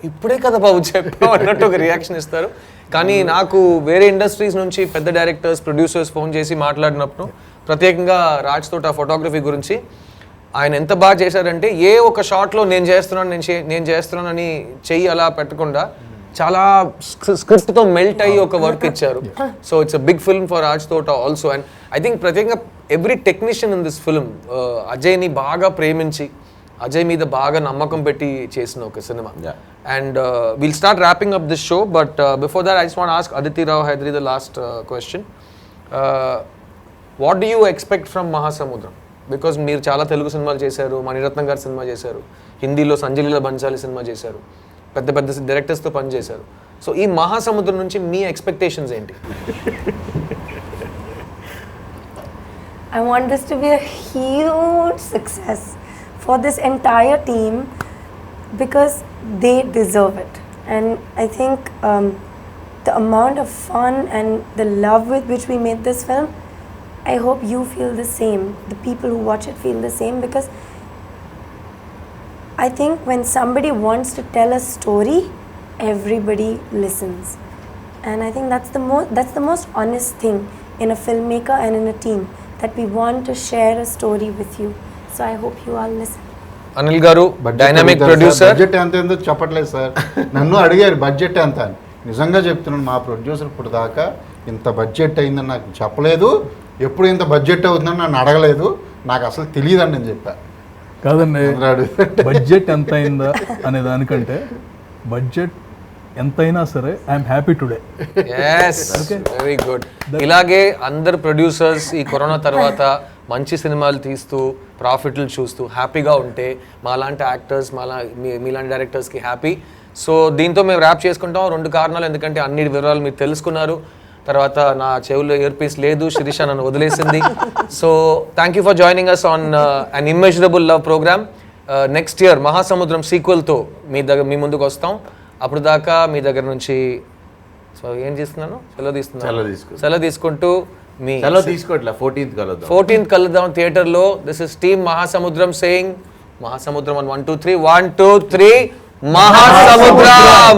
ఇప్పుడే కదా బాబు చెప్పావు అన్నట్టు ఒక రియాక్షన్ ఇస్తారు. కానీ నాకు వేరే ఇండస్ట్రీస్ నుంచి పెద్ద డైరెక్టర్స్, ప్రొడ్యూసర్స్ ఫోన్ చేసి మాట్లాడినప్పుడు ప్రత్యేకంగా రాజ్ తోట ఫోటోగ్రఫీ గురించి ఆయన ఎంత బాగా చేశారంటే, ఏ ఒక షాట్లో నేను చేస్తున్నానని చెయ్యి అలా పెట్టకుండా చాలా స్క్రిప్ట్ తో మెల్ట్ అయ్యి ఒక వర్క్ ఇచ్చారు. So it's a big film for Raj Thota also. And I think ప్రత్యేకంగా every technician in this film అజయ్ని బాగా ప్రేమించి అజయ్ మీద బాగా నమ్మకం పెట్టి చేసిన ఒక cinema. And will start wrapping up this show, but before that I just want ask Aditi Rao Hydari the last question. What do you expect from Mahasamudram? Because మీరు చాలా తెలుగు సినిమాలు చేశారు, మణిరత్నం గారు సినిమా చేశారు, హిందీలో సంజయ్ లీలా బన్సాలి సినిమా చేశారు, పెద్ద పెద్ద డైరెక్టర్స్తో పనిచేశారు. సో ఈ మహాసముద్రం నుంచి మీ ఎక్స్పెక్టేషన్స్ ఏంటి? I want this to be a huge success for this entire team because they deserve it. And I think the amount of fun and the love with which we made this film, I hope you feel the same. The people who watch it feel the same, because I think when somebody wants to tell a story, everybody listens. And I think that's the most honest thing in a filmmaker and in a team, that we want to share a story with you. So I hope you all listen. Anil గారు, dynamic producer. Budget ఎంత ఏందో చెప్పట్లేదు sir. నన్ను అడిగారు budget ఎంత అని. నిజంగా చెప్తున్నాను, మా ప్రొడ్యూసర్ ఇప్పుడు దాకా ఇంత బడ్జెట్ అయిందని నాకు చెప్పలేదు. ఎప్పుడు ఇంత బడ్జెట్ అవుతుందని నన్ను అడగలేదు. నాకు అసలు తెలియదని నేను చెప్పాను. కాదండి, బడ్జెట్ ఎంత అయిందా అనే దానికంటే బడ్జెట్ ఎంతైనా సరే I'm happy today. Very good. ఇలాగే అందరు ప్రొడ్యూసర్స్ ఈ కరోనా తర్వాత మంచి సినిమాలు తీస్తూ ప్రాఫిట్లు చూస్తూ హ్యాపీగా ఉంటే మాలాంటి యాక్టర్స్ మీలాంటి డైరెక్టర్స్కి హ్యాపీ. సో దీంతో మేము ర్యాప్ చేసుకుంటాం. 2 కారణాలు, ఎందుకంటే అన్ని వివరాలు మీరు తెలుసుకున్నారు. తర్వాత నా చెవుల్లో ఇయర్ పీస్ లేదు, శిరీష నన్ను వదిలేసింది. So thank you for joining us on an immeasurable love programme. Next year Mahasamudram సీక్వెల్తో మీ ముందుకు వస్తాం. అప్పుడు దాకా మీ దగ్గర నుంచి ఏం చేస్తున్నాను, సెలవు తీసుకుంటూ మీ 14th కలుద్దాం థియేటర్లో. దిస్ ఇస్ టీమ్ మహాసముద్రం సేయింగ్ మహాసముద్రం 1 2 3 1 2 3 మహాసముద్రం.